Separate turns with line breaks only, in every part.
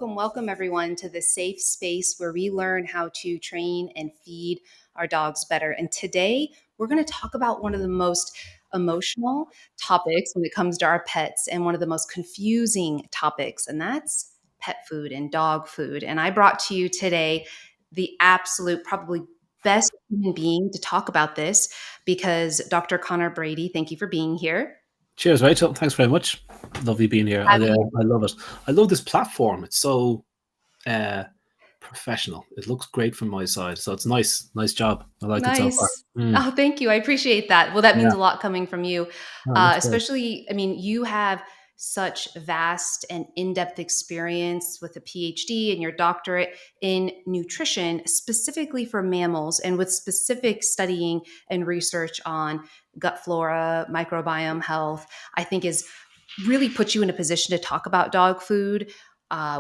welcome everyone to the safe space where we learn how to train and feed our dogs better. And today we're going to talk about one of the most emotional topics when it comes to our pets and one of the most confusing topics, and that's pet food and dog food. And I brought to you today the absolute, probably best human being to talk about this because Dr. Connor Brady, thank you for being here.
Cheers, Rachel. Thanks very much. Lovely being here. I love it. I love this platform. It's so professional. It looks great from my side. So it's nice. Nice job. I like it so far.
Nice. Oh, thank you. I appreciate that. Well, that means a lot coming from you,
Oh, that's great.
especially, I mean, you have such vast and in-depth experience with a PhD and your doctorate in nutrition, specifically for mammals and with specific studying and research on gut flora, microbiome health, I think is really puts you in a position to talk about dog food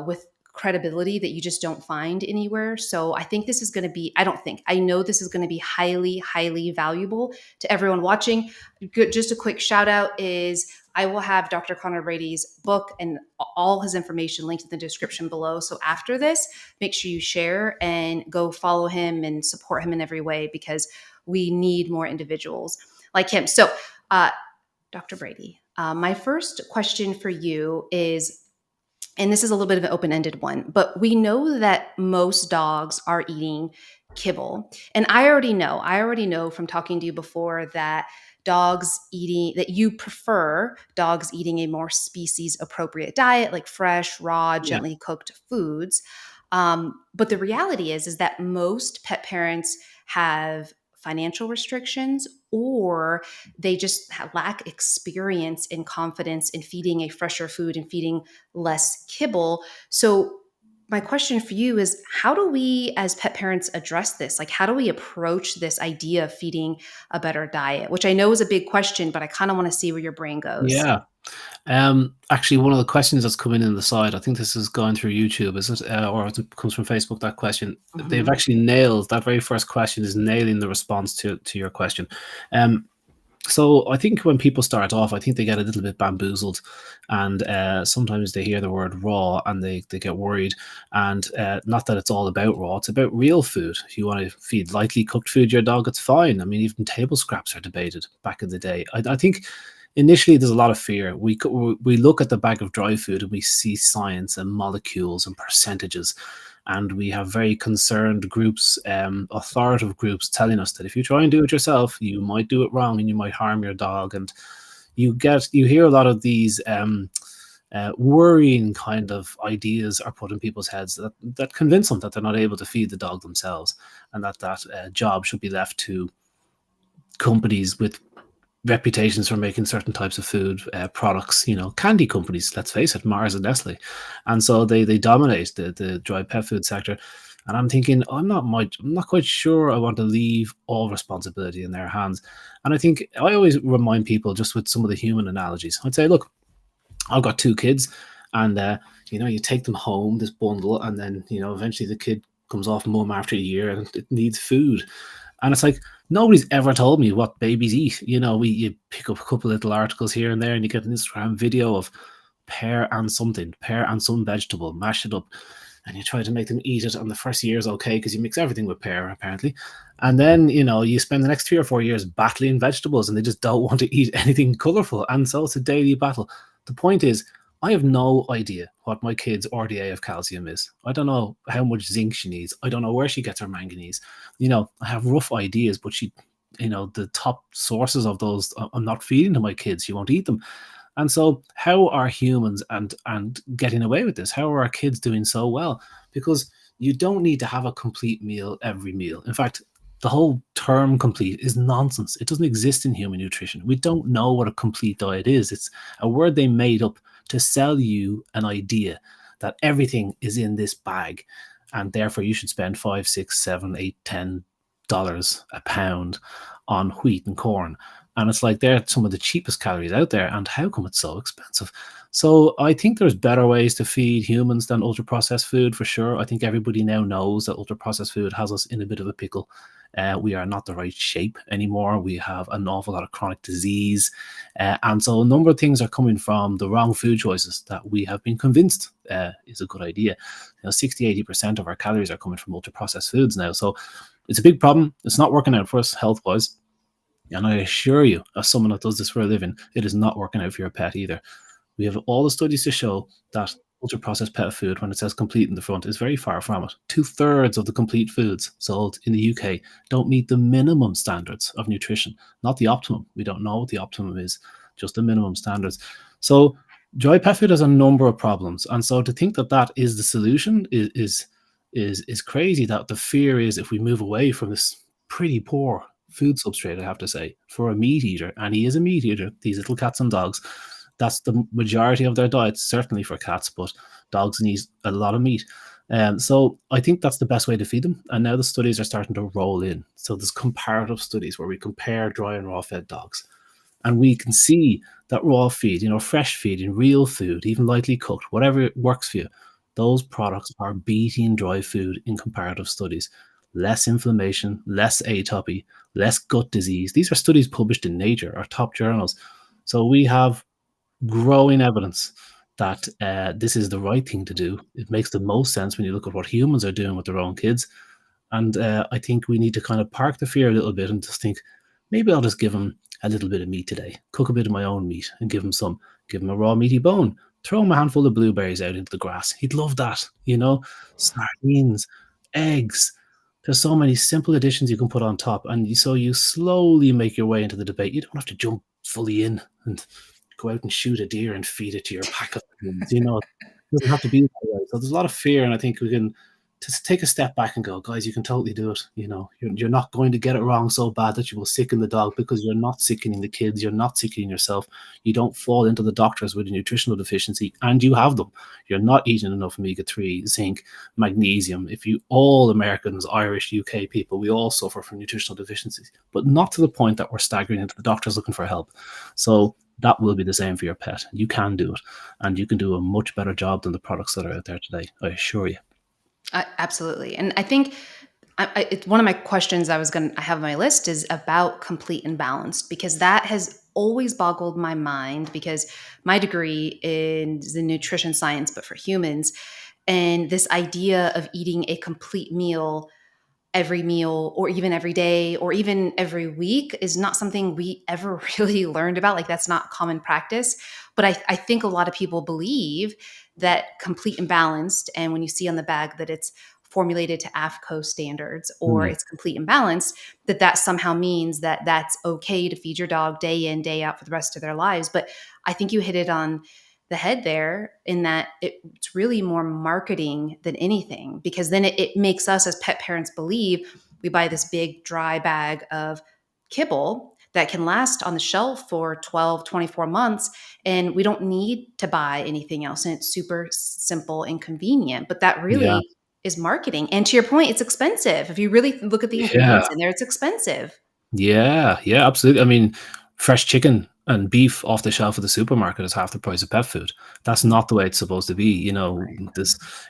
with credibility that you just don't find anywhere. So I think this is going to be, I know this is going to be highly, highly valuable to everyone watching. Just a quick shout out is I will have Dr. Connor Brady's book and all his information linked in the description below. So after this, make sure you share and go follow him and support him in every way because we need more individuals like him. So, Dr. Brady, my first question for you is, and this is a little bit of an open-ended one, but we know that most dogs are eating kibble. And I already know from talking to you before that you prefer dogs eating a more species appropriate diet, like fresh, raw, gently cooked foods. But the reality is that most pet parents have financial restrictions or they just lack experience and confidence in feeding a fresher food and feeding less kibble. So my question for you is, how do we as pet parents address this? Like, how do we approach this idea of feeding a better diet, which I know is a big question, but I kind of want to see where your brain goes.
Yeah. Actually, one of the questions that's coming in the side, I think this is going through YouTube, is it? Or it comes from Facebook, that question.
Mm-hmm.
They've actually nailed, that very first question is nailing the response to your question. So I think when people start off, I think they get a little bit bamboozled, and sometimes they hear the word raw and they get worried. And not that it's all about raw, it's about real food. If you want to feed lightly cooked food your dog, it's fine. I mean, even table scraps are debated back in the day. I think initially there's a lot of fear. We look at the bag of dry food and we see science and molecules and percentages. And we have very concerned groups, authoritative groups telling us that if you try and do it yourself, you might do it wrong and you might harm your dog. And you hear a lot of these worrying kind of ideas are put in people's heads that convince them that they're not able to feed the dog themselves, and that job should be left to companies with reputations for making certain types of food products, candy companies, let's face it, Mars and Nestle. And so they dominate the dry pet food sector. And I'm thinking, I'm not quite sure I want to leave all responsibility in their hands. And I think I always remind people, just with some of the human analogies, I'd say, look, I've got 2 kids, and you take them home, this bundle, and then eventually the kid comes off mum after a year and it needs food. And it's like, nobody's ever told me what babies eat. You pick up a couple of little articles here and there and you get an Instagram video of pear and some vegetable, mash it up, and you try to make them eat it. And the first year is okay because you mix everything with pear, apparently. And then, you spend the next 3 or 4 years battling vegetables and they just don't want to eat anything colorful. And so it's a daily battle. The point is, I have no idea what my kid's RDA of calcium is. I don't know how much zinc she needs. I don't know where she gets her manganese. I have rough ideas, but the top sources of those, I'm not feeding to my kids. She won't eat them. And so how are humans and getting away with this? How are our kids doing so well? Because you don't need to have a complete meal every meal. In fact, the whole term complete is nonsense. It doesn't exist in human nutrition. We don't know what a complete diet is. It's a word they made up to sell you an idea that everything is in this bag, and therefore you should spend $5, $6, $7, $8, $10 a pound on wheat and corn. And it's like they're some of the cheapest calories out there. And how come it's so expensive? So I think there's better ways to feed humans than ultra processed food for sure. I think everybody now knows that ultra processed food has us in a bit of a pickle. We are not the right shape anymore. We have an awful lot of chronic disease. And so a number of things are coming from the wrong food choices that we have been convinced is a good idea. 60-80% of our calories are coming from ultra processed foods now. So it's a big problem. It's not working out for us health wise. And I assure you, as someone that does this for a living, it is not working out for your pet either. We have all the studies to show that ultra processed pet food, when it says complete in the front, is very far from it. 2/3 of the complete foods sold in the UK don't meet the minimum standards of nutrition, not the optimum. We don't know what the optimum is, just the minimum standards. So dry pet food has a number of problems. And so to think that that is the solution is crazy. That the fear is, if we move away from this pretty poor food substrate, I have to say, for a meat eater, and he is a meat eater, these little cats and dogs, that's the majority of their diets, certainly for cats, but dogs need a lot of meat. So I think that's the best way to feed them. And now the studies are starting to roll in. So there's comparative studies where we compare dry and raw fed dogs. And we can see that raw feed, fresh feed and real food, even lightly cooked, whatever works for you, those products are beating dry food in comparative studies. Less inflammation, less atopy, less gut disease. These are studies published in Nature, our top journals. So we have growing evidence that this is the right thing to do. It makes the most sense when you look at what humans are doing with their own kids. And I think we need to kind of park the fear a little bit and just think, maybe I'll just give him a little bit of meat today, cook a bit of my own meat and give him some, give him a raw meaty bone, throw him a handful of blueberries out into the grass. He'd love that, sardines, eggs. There's so many simple additions you can put on top. And so you slowly make your way into the debate. You don't have to jump fully in and go out and shoot a deer and feed it to your pack of things, it doesn't have to be that way. So there's a lot of fear, and I think we can just take a step back and go, guys, you can totally do it. You're not going to get it wrong so bad that you will sicken the dog, because you're not sickening the kids, you're not sickening yourself. You don't fall into the doctors with a nutritional deficiency, and you have them. You're not eating enough omega-3, zinc, magnesium. All Americans, Irish, UK people, we all suffer from nutritional deficiencies, but not to the point that we're staggering into the doctors looking for help. So that will be the same for your pet. You can do it, and you can do a much better job than the products that are out there today, I assure you.
Absolutely. And I think it's one of my questions I have on my list is about complete and balanced, because that has always boggled my mind, because my degree is in nutrition science, but for humans. And this idea of eating a complete meal every meal, or even every day, or even every week, is not something we ever really learned about. Like, that's not common practice. But I think a lot of people believe that complete and balanced, and when you see on the bag that it's formulated to AFCO standards, or it's complete and balanced, that somehow means that that's okay to feed your dog day in, day out for the rest of their lives. But I think you hit it on the head there, in that it's really more marketing than anything, because then it makes us as pet parents believe we buy this big dry bag of kibble that can last on the shelf for 12, 24 months, and we don't need to buy anything else, and it's super simple and convenient. But that
Yeah.
really is marketing. And to your point, it's expensive. If you really look at the
Yeah.
ingredients in there, it's expensive.
Yeah, absolutely. I mean, fresh chicken and beef off the shelf of the supermarket is half the price of pet food. That's not the way it's supposed to be.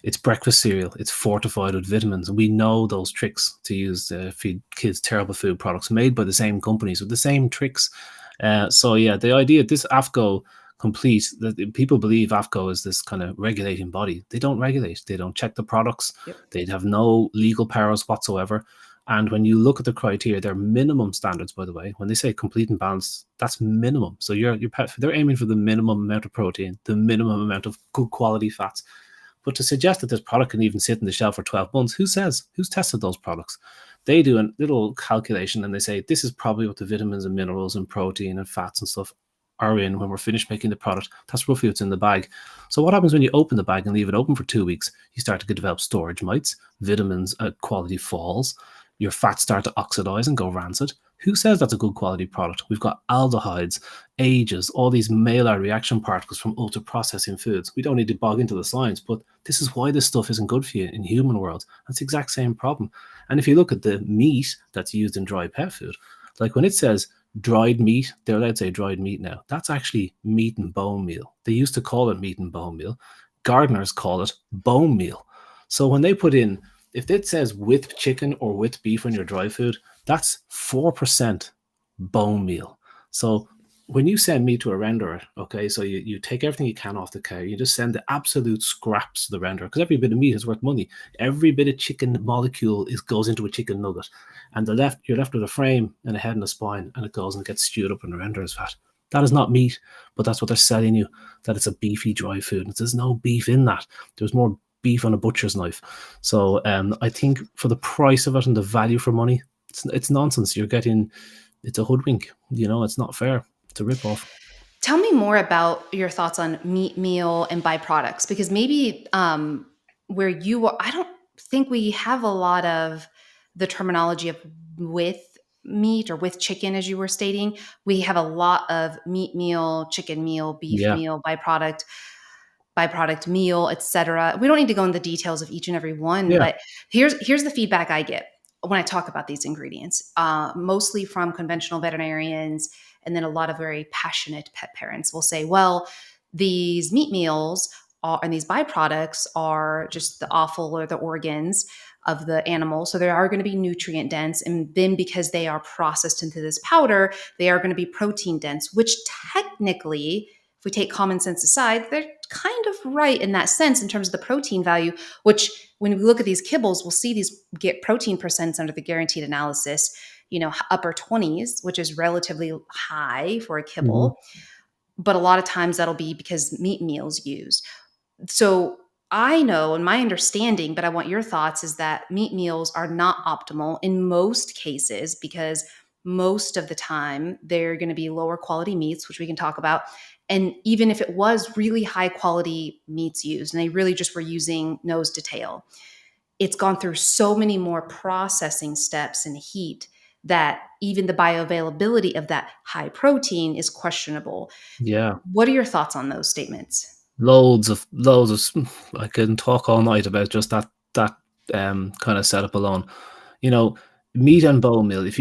It's breakfast cereal. It's fortified with vitamins. We know those tricks to use to feed kids terrible food products made by the same companies with the same tricks. So yeah, the idea this AFCO complete, that people believe AFCO is this kind of regulating body. They don't regulate. They don't check the products.
Yep.
They have no legal powers whatsoever. And when you look at the criteria, they're minimum standards, by the way. When they say complete and balanced, that's minimum. So your pet, they're aiming for the minimum amount of protein, the minimum amount of good quality fats. But to suggest that this product can even sit on the shelf for 12 months, who says? Who's tested those products? They do a little calculation and they say, this is probably what the vitamins and minerals and protein and fats and stuff are in when we're finished making the product. That's roughly what's in the bag. So what happens when you open the bag and leave it open for 2 weeks? You start to develop storage mites, vitamins quality falls, your fats start to oxidize and go rancid. Who says that's a good quality product? We've got aldehydes, ages, all these Maillard reaction particles from ultra processing foods. We don't need to bog into the science, but this is why this stuff isn't good for you in human world. That's the exact same problem. And if you look at the meat that's used in dry pet food, like when it says dried meat. They're allowed to say dried meat now. That's actually meat and bone meal. They used to call it meat and bone meal. Gardeners call it bone meal. So when they put in, if it says with chicken or with beef on your dry food, that's 4% bone meal. So when you send meat to a renderer, okay, so you take everything you can off the cow, you just send the absolute scraps to the renderer, because every bit of meat is worth money. Every bit of chicken molecule goes into a chicken nugget, and you're left with a frame and a head and a spine, and it goes and gets stewed up in the renderer's vat. That is not meat, but that's what they're selling you, that it's a beefy dry food. And there's no beef in that. There's more beef on a butcher's knife. So I think for the price of it and the value for money, it's nonsense. It's a hoodwink. It's not fair. It's a ripoff.
Tell me more about your thoughts on meat meal and byproducts, because maybe where you are, I don't think we have a lot of the terminology of with meat or with chicken, as you were stating. We have a lot of meat meal, chicken meal, beef
Yeah.
meal, byproduct meal, etc. We don't need to go into the details of each and every one,
Yeah.
but here's the feedback I get when I talk about these ingredients, mostly from conventional veterinarians, and then a lot of very passionate pet parents will say, well, these meat meals and these byproducts are just the offal or the organs of the animal. So they are going to be nutrient dense. And then because they are processed into this powder, they are going to be protein dense, which technically, if we take common sense aside, they're kind of right in that sense in terms of the protein value, which when we look at these kibbles, we'll see these get protein percents under the guaranteed analysis, upper 20s, which is relatively high for a
Mm-hmm.
kibble. But a lot of times that'll be because meat meals used. So I know, and my understanding, but I want your thoughts, is that meat meals are not optimal in most cases, because most of the time they're going to be lower quality meats, which we can talk about. And even if it was really high quality meats used and they really just were using nose to tail, it's gone through so many more processing steps and heat that even the bioavailability of that high protein is questionable.
Yeah.
What are your thoughts on those statements?
Loads of I can talk all night about just that kind of setup alone. You know, meat and bone meal. If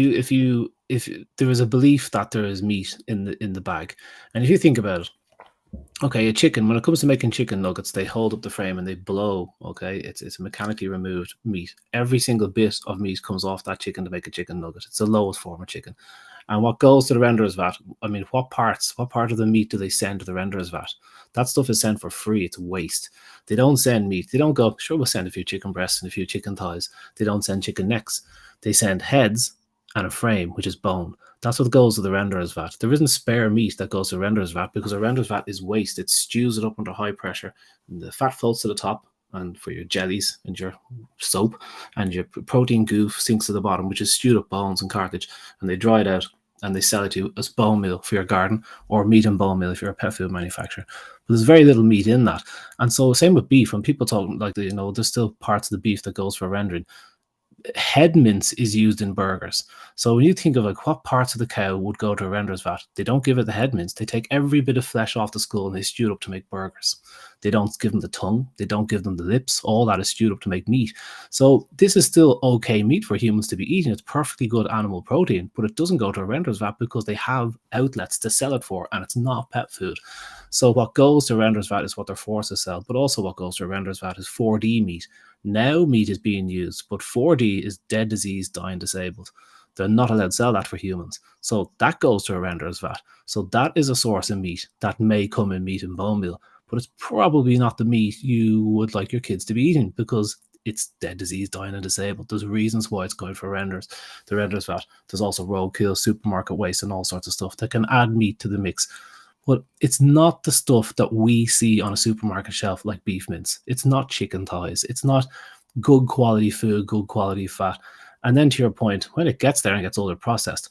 there is a belief that there is meat in the bag, and if you think about it, okay, a chicken, when it comes to making chicken nuggets, they hold up the frame and they blow. Okay, it's mechanically removed meat. Every single bit of meat comes off that chicken to make a chicken nugget. It's the lowest form of chicken. And what goes to the renderer's vat? I mean, what part of the meat do they send to the renderer's vat? That stuff is sent for free. It's waste. They don't send meat. They don't go, sure, we'll send a few chicken breasts and a few chicken thighs. They don't send chicken necks. They send heads and a frame, which is bone. That's what goes to the renderer's vat. There isn't spare meat that goes to the renderer's vat, because a renderer's vat is waste. It stews it up under high pressure, and the fat floats to the top, and for your jellies and your soap, and your protein goo sinks to the bottom, which is stewed up bones and cartilage, and they dry it out and they sell it to you as bone meal for your garden, or meat and bone meal if you're a pet food manufacturer. But there's very little meat in that. And so same with beef. When people talk, like, there's still parts of the beef that goes for rendering. Head mince is used in burgers. So when you think of like what parts of the cow would go to a renderer's vat, they don't give it the head mince. They take every bit of flesh off the skull and they stew it up to make burgers. They don't give them the tongue. They don't give them the lips. All that is stewed up to make meat. So this is still okay meat for humans to be eating. It's perfectly good animal protein, but it doesn't go to a renderer's vat because they have outlets to sell it for, and it's not pet food. So what goes to a renderer's vat is what they're forced to sell, but also what goes to a renderer's vat is 4D meat. Now meat is being used, but 4D is dead, diseased, dying, disabled. They're not allowed to sell that for humans. So that goes to a renderer's vat. So that is a source of meat that may come in meat and bone meal, but it's probably not the meat you would like your kids to be eating, because it's dead, diseased, dying, and disabled. There's reasons why it's going for the renderer's vat. There's also roadkill, supermarket waste, and all sorts of stuff that can add meat to the mix. But it's not the stuff that we see on a supermarket shelf like beef mince. It's not chicken thighs. It's not good quality food, good quality fat. And then to your point, when it gets there and gets older processed,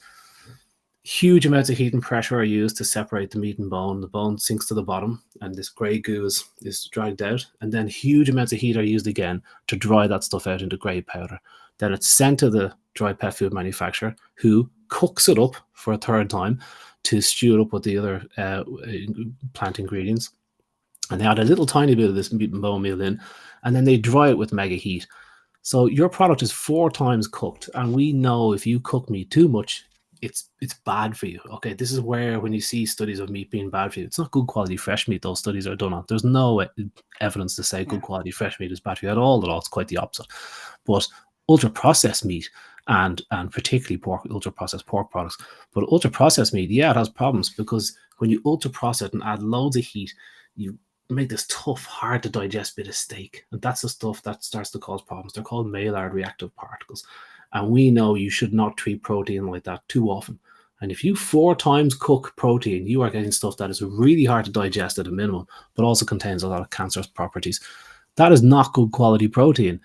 huge amounts of heat and pressure are used to separate the meat and bone. The bone sinks to the bottom and this grey goo is dragged out. And then huge amounts of heat are used again to dry that stuff out into grey powder. Then it's sent to the dry pet food manufacturer, who cooks it up for a third time to stew it up with the other plant ingredients. And they add a little tiny bit of this meat and bone meal in, and then they dry it with mega heat. So your product is 4 times cooked. And we know if you cook meat too much, it's bad for you. Okay, this is where when you see studies of meat being bad for you, it's not good quality fresh meat those studies are done on. There's no evidence to say
Yeah.
good quality fresh meat is bad for you at all. It's quite the opposite. But ultra processed meat and particularly pork, ultra processed pork products, but ultra processed meat, yeah, it has problems because when you ultra process it and add loads of heat, you make this tough, hard to digest bit of steak, and that's the stuff that starts to cause problems. They're called Maillard reactive particles. And we know you should not treat protein like that too often. And if you 4 times cook protein, you are getting stuff that is really hard to digest at a minimum, but also contains a lot of cancerous properties. That is not good quality protein.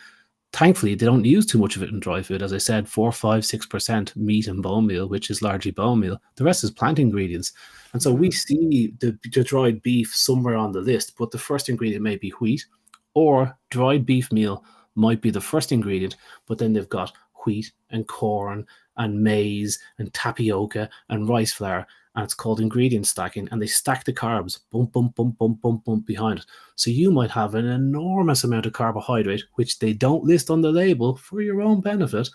Thankfully, they don't use too much of it in dry food. As I said, 4, 5, 6% meat and bone meal, which is largely bone meal. The rest is plant ingredients. And so we
Mhm.
see the dried beef somewhere on the list, but the first ingredient may be wheat, or dried beef meal might be the first ingredient, but then they've got wheat and corn and maize and tapioca and rice flour, and it's called ingredient stacking, and they stack the carbs, bump, bump, bump, bump, bump, bump behind it. So you might have an enormous amount of carbohydrate, which they don't list on the label for your own benefit,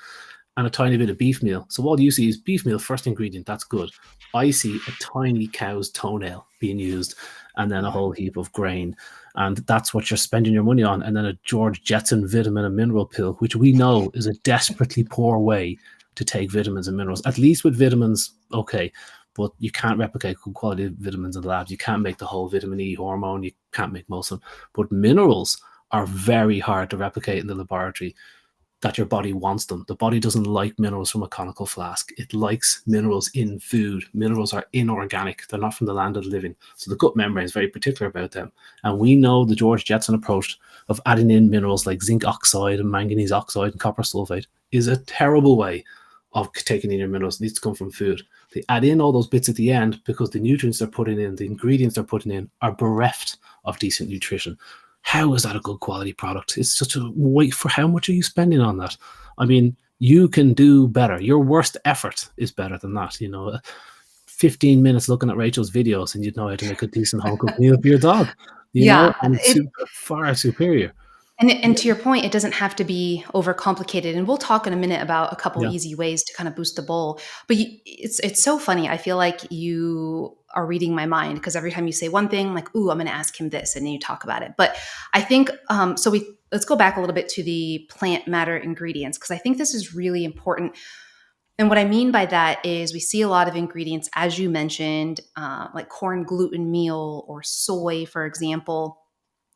and a tiny bit of beef meal. So all you see is beef meal, first ingredient, that's good. I see a tiny cow's toenail being used, and then a
Yeah.
whole heap of grain. And that's what you're spending your money on. And then a George Jetson vitamin and mineral pill, which we know is a desperately poor way to take vitamins and minerals. At least with vitamins, okay, but you can't replicate good quality vitamins in the lab. You can't make the whole vitamin E hormone. You can't make most of them. But minerals are very hard to replicate in the laboratory that your body wants them. The body doesn't like minerals from a conical flask. It likes minerals in food. Minerals are inorganic. They're not from the land of the living. So the gut membrane is very particular about them. And we know the George Jetson approach of adding in minerals like zinc oxide and manganese oxide and copper sulfate is a terrible way of taking in your minerals. It needs to come from food. They add in all those bits at the end because the nutrients they're putting in, the ingredients they're putting in, are bereft of decent nutrition. How is that a good quality product? It's such a wait for how much are you spending on that? I mean, you can do better. Your worst effort is better than that. 15 minutes looking at Rachel's videos and you'd know how to make a decent home cooked meal for your dog,
Yeah.
and it's
It,
far superior.
and to your point, it doesn't have to be overcomplicated. And we'll talk in a minute about a couple
Yeah.
easy ways to kind of boost the bowl. But it's so funny. I feel like you are reading my mind because every time you say one thing, like, "Ooh, I'm going to ask him this," and then you talk about it. But I think so. Let's go back a little bit to the plant matter ingredients because I think this is really important. And what I mean by that is we see a lot of ingredients, as you mentioned, like corn gluten meal or soy, for example.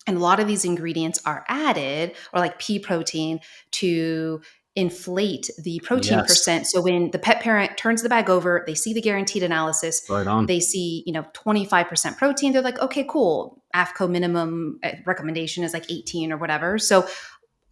And a lot of these ingredients are added, or like pea protein, to inflate the protein
Yes.
percent. So when the pet parent turns the bag over, they see the guaranteed analysis,
Right on.
they see, 25% protein. They're like, okay, cool. AFCO minimum recommendation is like 18 or whatever. So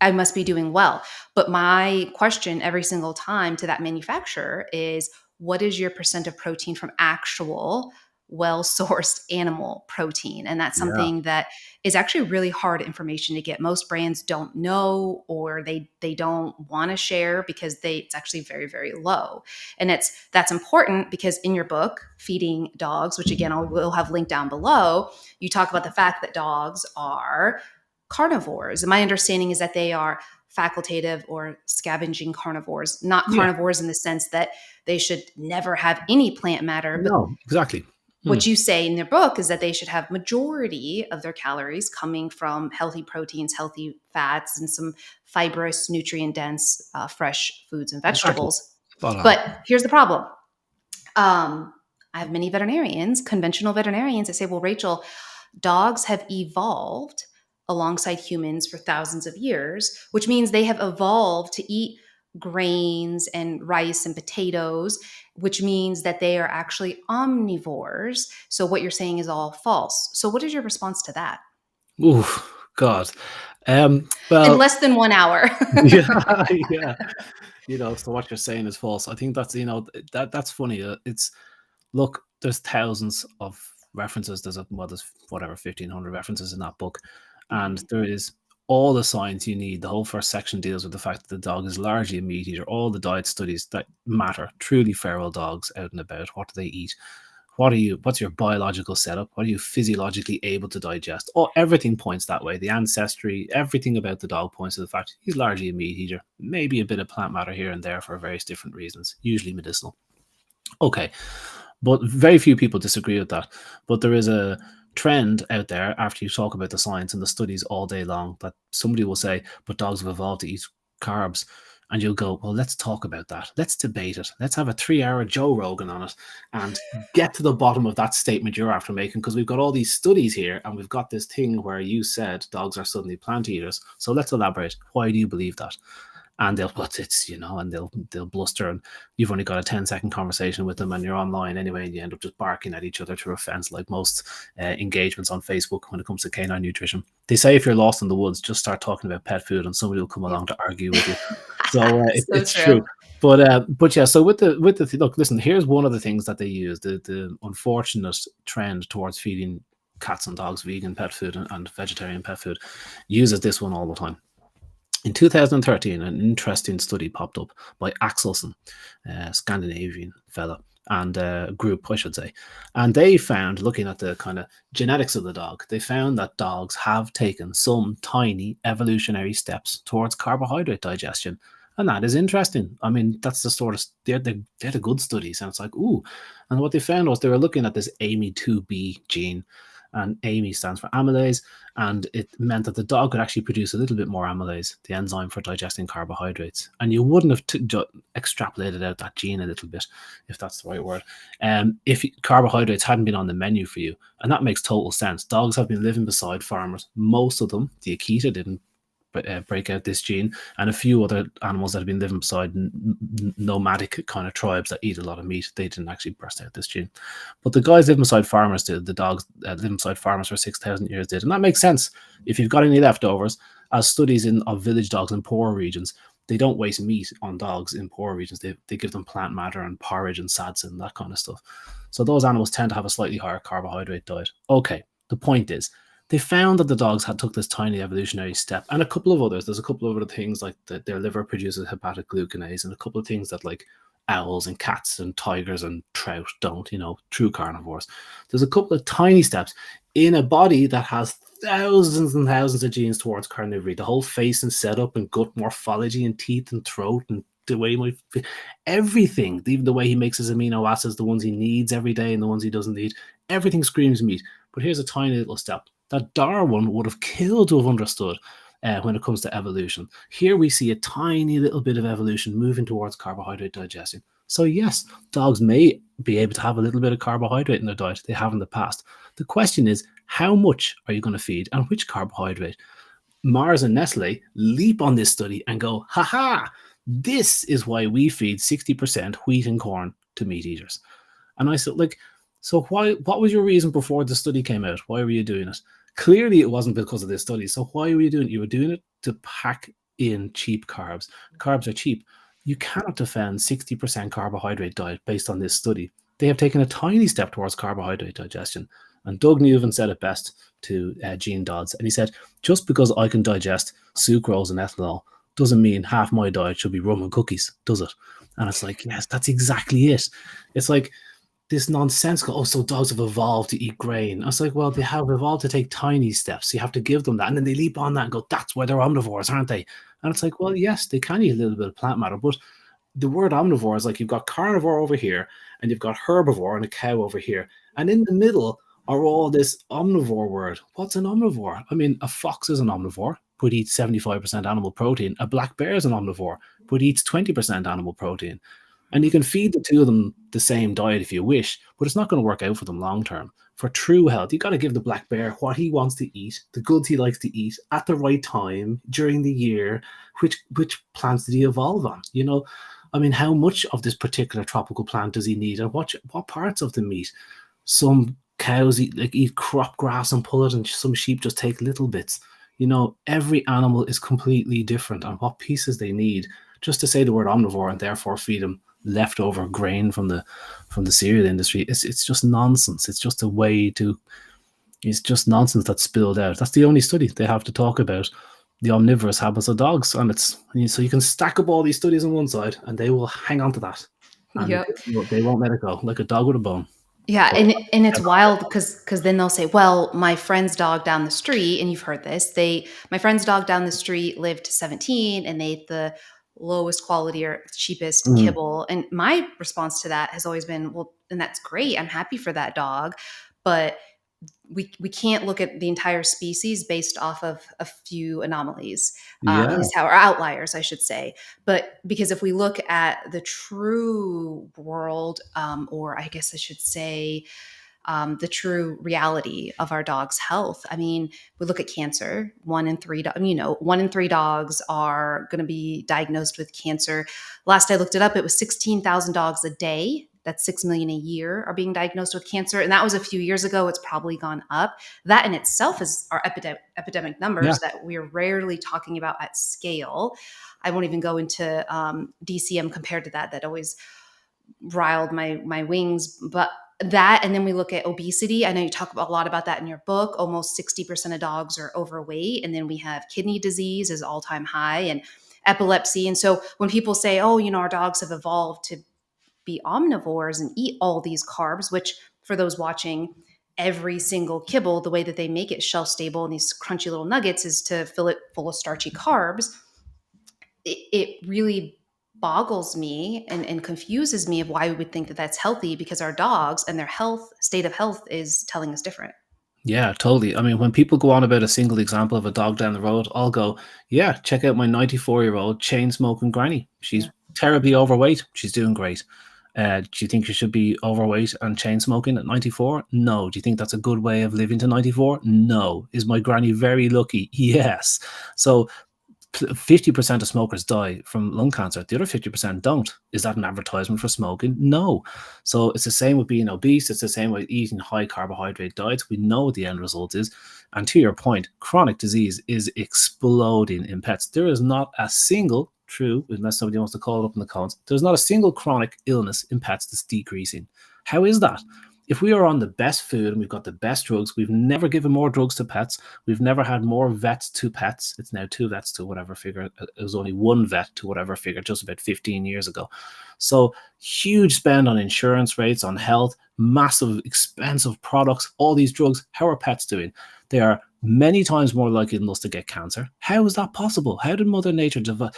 I must be doing well. But my question every single time to that manufacturer is what is your percent of protein from actual well sourced animal protein? And that's
Yeah.
something that is actually really hard information to get. Most brands don't know or they don't want to share because it's actually very, very low. And that's important because in your book, Feeding Dogs, which again I will have linked down below, you talk about the fact that dogs are carnivores. And my understanding is that they are facultative or scavenging carnivores, not
Yeah.
carnivores in the sense that they should never have any plant matter. But
No, exactly.
what you say in their book is that they should have majority of their calories coming from healthy proteins, healthy fats, and some fibrous, nutrient dense, fresh foods and
Exactly.
vegetables.
Spot on.
But here's the problem. I have many veterinarians, conventional veterinarians, that say, well, Rachel, dogs have evolved alongside humans for thousands of years, which means they have evolved to eat grains and rice and potatoes, which means that they are actually omnivores. So what you're saying is all false. So what is your response to that?
Ooh, God.
In
Well,
less than 1 hour.
yeah, yeah. So what you're saying is false. I think that's funny. It's look, there's thousands of references. There's whatever 1,500 references in that book, and
Mhm.
there is all the science you need. The whole first section deals with the fact that the dog is largely a meat eater. All the diet studies that matter, truly feral dogs out and about. What do they eat? What's your biological setup? What are you physiologically able to digest? Everything points that way. The ancestry, everything about the dog points to the fact he's largely a meat eater. Maybe a bit of plant matter here and there for various different reasons, usually medicinal. Okay, but very few people disagree with that. But there is a trend out there after you talk about the science and the studies all day long that somebody will say, but dogs have evolved to eat carbs. And you'll go, well, let's talk about that. Let's debate it. Let's have a 3 hour Joe Rogan on it and get to the bottom of that statement you're after making, because we've got all these studies here and we've got this thing where you said dogs are suddenly plant eaters. So let's elaborate. Why do you believe that? And they'll put it's and they'll bluster, and you've only got a 10-second conversation with them and you're online anyway, and you end up just barking at each other through a fence, like most engagements on Facebook when it comes to canine nutrition. They say if you're lost in the woods, just start talking about pet food and somebody will come
Yep.
along to argue with you. So
So
it's
true.
true. But yeah, so look, listen, here's one of the things that they use, the unfortunate trend towards feeding cats and dogs vegan pet food and vegetarian pet food uses this one all the time. In 2013, an interesting study popped up by Axelson, a Scandinavian fella, and a group, I should say. And they found, looking at the kind of genetics of the dog, they found that dogs have taken some tiny evolutionary steps towards carbohydrate digestion. And that is interesting. I mean, that's the sort of, they're the good studies. And it's like, ooh. And what they found was they were looking at this AMY2B gene, and AMY stands for amylase, and it meant that the dog could actually produce a little bit more amylase, the enzyme for digesting carbohydrates. And you wouldn't have extrapolated out that gene a little bit, if that's the right word, if carbohydrates hadn't been on the menu for you. And that makes total sense. Dogs have been living beside farmers. Most of them, the Akita didn't break out this gene, and a few other animals that have been living beside nomadic kind of tribes that eat a lot of meat, they didn't actually burst out this gene. But the guys living beside farmers did. The dogs living beside farmers for 6,000 years did, and that makes sense. If you've got any leftovers, as studies of village dogs in poor regions, they don't waste meat on dogs in poor regions. They give them plant matter and porridge and sads and that kind of stuff. So those animals tend to have a slightly higher carbohydrate diet. Okay, the point is, they found that the dogs had took this tiny evolutionary step, and a couple of others. There's a couple of other things, like that their liver produces hepatic glucanase, and a couple of things that like owls and cats and tigers and trout don't, true carnivores. There's a couple of tiny steps in a body that has thousands and thousands of genes towards carnivory. The whole face and setup and gut morphology and teeth and throat and the way everything, even the way he makes his amino acids, the ones he needs every day and the ones he doesn't need, everything screams meat. But here's a tiny little step that Darwin would have killed to have understood when it comes to evolution. Here we see a tiny little bit of evolution moving towards carbohydrate digestion. So yes, dogs may be able to have a little bit of carbohydrate in their diet. They have in the past. The question is, how much are you going to feed and which carbohydrate? Mars and Nestle leap on this study and go, haha, this is why we feed 60% wheat and corn to meat eaters. And I said, so what was your reason before the study came out? Why were you doing it? Clearly, it wasn't because of this study. So why were you doing it? You were doing it to pack in cheap carbs. Carbs are cheap. You cannot defend 60% carbohydrate diet based on this study. They have taken a tiny step towards carbohydrate digestion. And Doug Newman said it best to Gene Dodds. And he said, just because I can digest sucrose and ethanol doesn't mean half my diet should be rum and cookies, does it? And it's like, yes, that's exactly it. It's like, this nonsensical, so dogs have evolved to eat grain. I was like, well, they have evolved to take tiny steps. So you have to give them that. And then they leap on that and go, that's why they're omnivores, aren't they? And it's like, well, yes, they can eat a little bit of plant matter. But the word omnivore is like you've got carnivore over here and you've got herbivore and a cow over here. And in the middle are all this omnivore word. What's an omnivore? I mean, a fox is an omnivore, but eats 75% animal protein. A black bear is an omnivore, but eats 20% animal protein. And you can feed the two of them the same diet if you wish, but it's not going to work out for them long term. For true health, you got to give the black bear what he wants to eat, the goods he likes to eat at the right time during the year. Which plants did he evolve on? I mean, how much of this particular tropical plant does he need, and what parts of the meat? Some cows eat crop grass and pull it, and some sheep just take little bits. Every animal is completely different on what pieces they need. Just to say the word omnivore and therefore feed them leftover grain from the cereal industry, it's just nonsense. It's just nonsense that's spilled out. That's the only study they have to talk about the omnivorous habits of dogs, and so you can stack up all these studies on one side and they will hang on to that, and
Yep.
they won't let it go, like a dog with a bone.
Yeah,
But
and it's wild because then they'll say, "Well, my friend's dog down the street," and you've heard this. My friend's dog down the street lived to 17, and they ate the lowest quality or cheapest
Mm.
kibble. And my response to that has always been, well, and that's great. I'm happy for that dog. But we can't look at the entire species based off of a few anomalies, at
Yeah.
least how, or outliers, I should say. But because if we look at the true world, or I guess I should say, the true reality of our dog's health. I mean, we look at cancer. 1 in 3, 1 in 3 dogs are going to be diagnosed with cancer. Last I looked it up, it was 16,000 dogs a day. That's 6 million a year are being diagnosed with cancer. And that was a few years ago. It's probably gone up. That in itself is our epidemic
Yeah.
numbers that we're rarely talking about at scale. I won't even go into DCM compared to that. That always riled my wings. But that, and then we look at obesity. I know you talk a lot about that in your book. Almost 60% of dogs are overweight. And then we have kidney disease is all-time high, and epilepsy. And so when people say, oh, our dogs have evolved to be omnivores and eat all these carbs, which for those watching, every single kibble, the way that they make it shelf stable and these crunchy little nuggets is to fill it full of starchy carbs. It really boggles me and confuses me of why we would think that that's healthy, because our dogs and their state of health is telling us different.
Yeah, totally. I mean, when people go on about a single example of a dog down the road, I'll go, yeah, check out my 94-year-old chain smoking granny. She's
Yeah.
terribly overweight. She's doing great. Do you think you should be overweight and chain smoking at 94? No. Do you think that's a good way of living to 94? No. Is my granny very lucky? Yes. So 50% of smokers die from lung cancer. The other 50% don't. Is that an advertisement for smoking? No. So it's the same with being obese. It's the same with eating high carbohydrate diets. We know what the end result is. And to your point, chronic disease is exploding in pets. There is not a single, true, unless somebody wants to call it up in the comments, there's not a single chronic illness in pets that's decreasing. How is that? If we are on the best food and we've got the best drugs, we've never given more drugs to pets. We've never had more vets to pets. It's now 2 vets to whatever figure. It was only 1 vet to whatever figure just about 15 years ago. So huge spend on insurance rates, on health, massive expensive products, all these drugs. How are pets doing? They are many times more likely than us to get cancer. How is that possible? How did Mother Nature develop?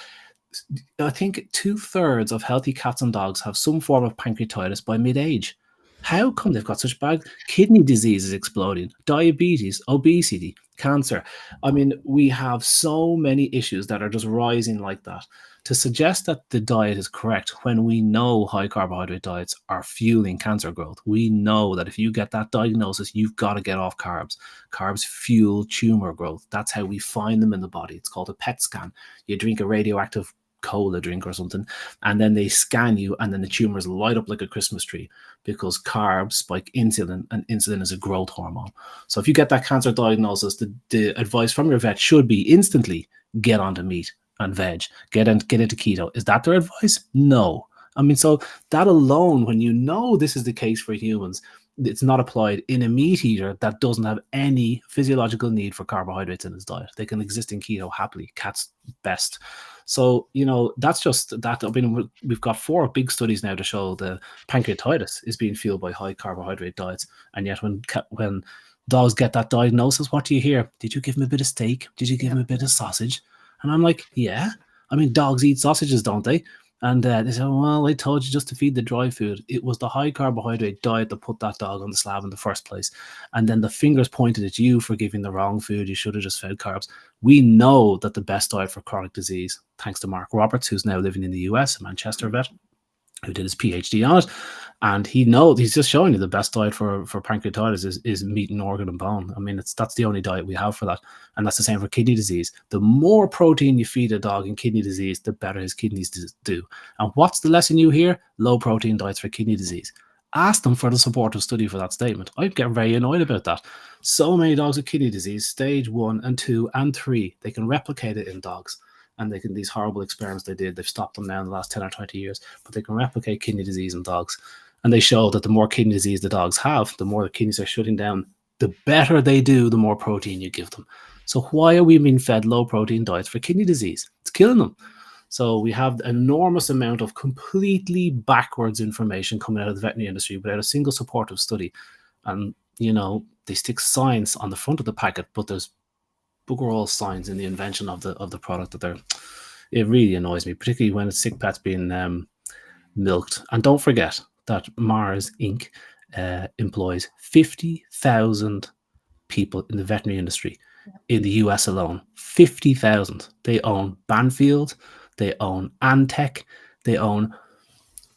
I think 2/3 of healthy cats and dogs have some form of pancreatitis by mid-age. How come they've got such bad kidney disease is exploding, diabetes, obesity, cancer? I mean, we have so many issues that are just rising like that. To suggest that the diet is correct when we know high carbohydrate diets are fueling cancer growth, we know that if you get that diagnosis, you've got to get off carbs. Carbs fuel tumor growth. That's how we find them in the body. It's called a PET scan. You drink a radioactive cola drink or something, and then they scan you, and then the tumors light up like a Christmas tree because carbs spike insulin, and insulin is a growth hormone. So if you get that cancer diagnosis, the advice from your vet should be instantly get onto meat and veg, get into keto. Is that their advice? No. I mean, so that alone, when you know this is the case for humans, it's not applied in a meat eater that doesn't have any physiological need for carbohydrates in his diet. They can exist in keto happily. Cats best. So, that's just that. I mean, we've got 4 big studies now to show the pancreatitis is being fueled by high carbohydrate diets. And yet when dogs get that diagnosis, what do you hear? Did you give him a bit of steak? Did you give him a bit of sausage? And I'm like, yeah. I mean, dogs eat sausages, don't they? And they said, well, I told you just to feed the dry food. It was the high carbohydrate diet that put that dog on the slab in the first place. And then the fingers pointed at you for giving the wrong food. You should have just fed carbs. We know that the best diet for chronic disease, thanks to Mark Roberts, who's now living in the US, a Manchester vet, who did his PhD on it. And he's just showing you the best diet for pancreatitis is meat and organ and bone. I mean, that's the only diet we have for that. And that's the same for kidney disease. The more protein you feed a dog in kidney disease, the better his kidneys do. And what's the lesson you hear? Low protein diets for kidney disease. Ask them for the supportive study for that statement. I get very annoyed about that. So many dogs with kidney disease, stage 1 and 2 and 3, they can replicate it in dogs. And these horrible experiments they did, they've stopped them now in the last 10 or 20 years, but they can replicate kidney disease in dogs. And they show that the more kidney disease the dogs have, the more the kidneys are shutting down, the better they do, the more protein you give them. So why are we being fed low protein diets for kidney disease? It's killing them. So we have an enormous amount of completely backwards information coming out of the veterinary industry without a single supportive study. And, they stick science on the front of the packet, but there's booger all signs in the invention of the product that It really annoys me, particularly when it's sick pets being milked. And don't forget that Mars Inc. Employs 50,000 people in the veterinary industry in the US alone. 50,000. They own Banfield, they own Antec, they own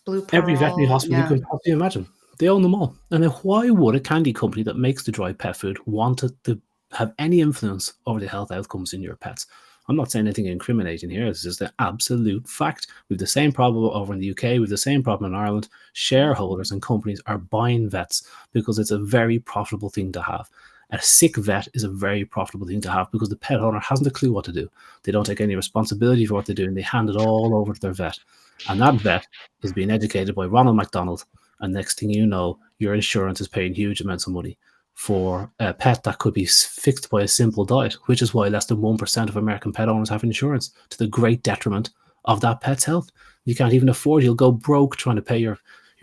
Blue
every veterinary
Pearl,
hospital you
yeah.
can possibly imagine. They own them all. And then why would a candy company that makes the dry pet food want to have any influence over the health outcomes in your pets? I'm not saying anything incriminating here. It's just an absolute fact. We have the same problem over in the UK. We have the same problem in Ireland. Shareholders and companies are buying vets because it's a very profitable thing to have. A sick vet is a very profitable thing to have because the pet owner hasn't a clue what to do. They don't take any responsibility for what they're doing. They hand it all over to their vet. And that vet is being educated by Ronald McDonald. And next thing you know, your insurance is paying huge amounts of money for a pet that could be fixed by a simple diet, which is why less than 1% of American pet owners have insurance, to the great detriment of that pet's health. You can't even afford, you'll go broke trying to pay your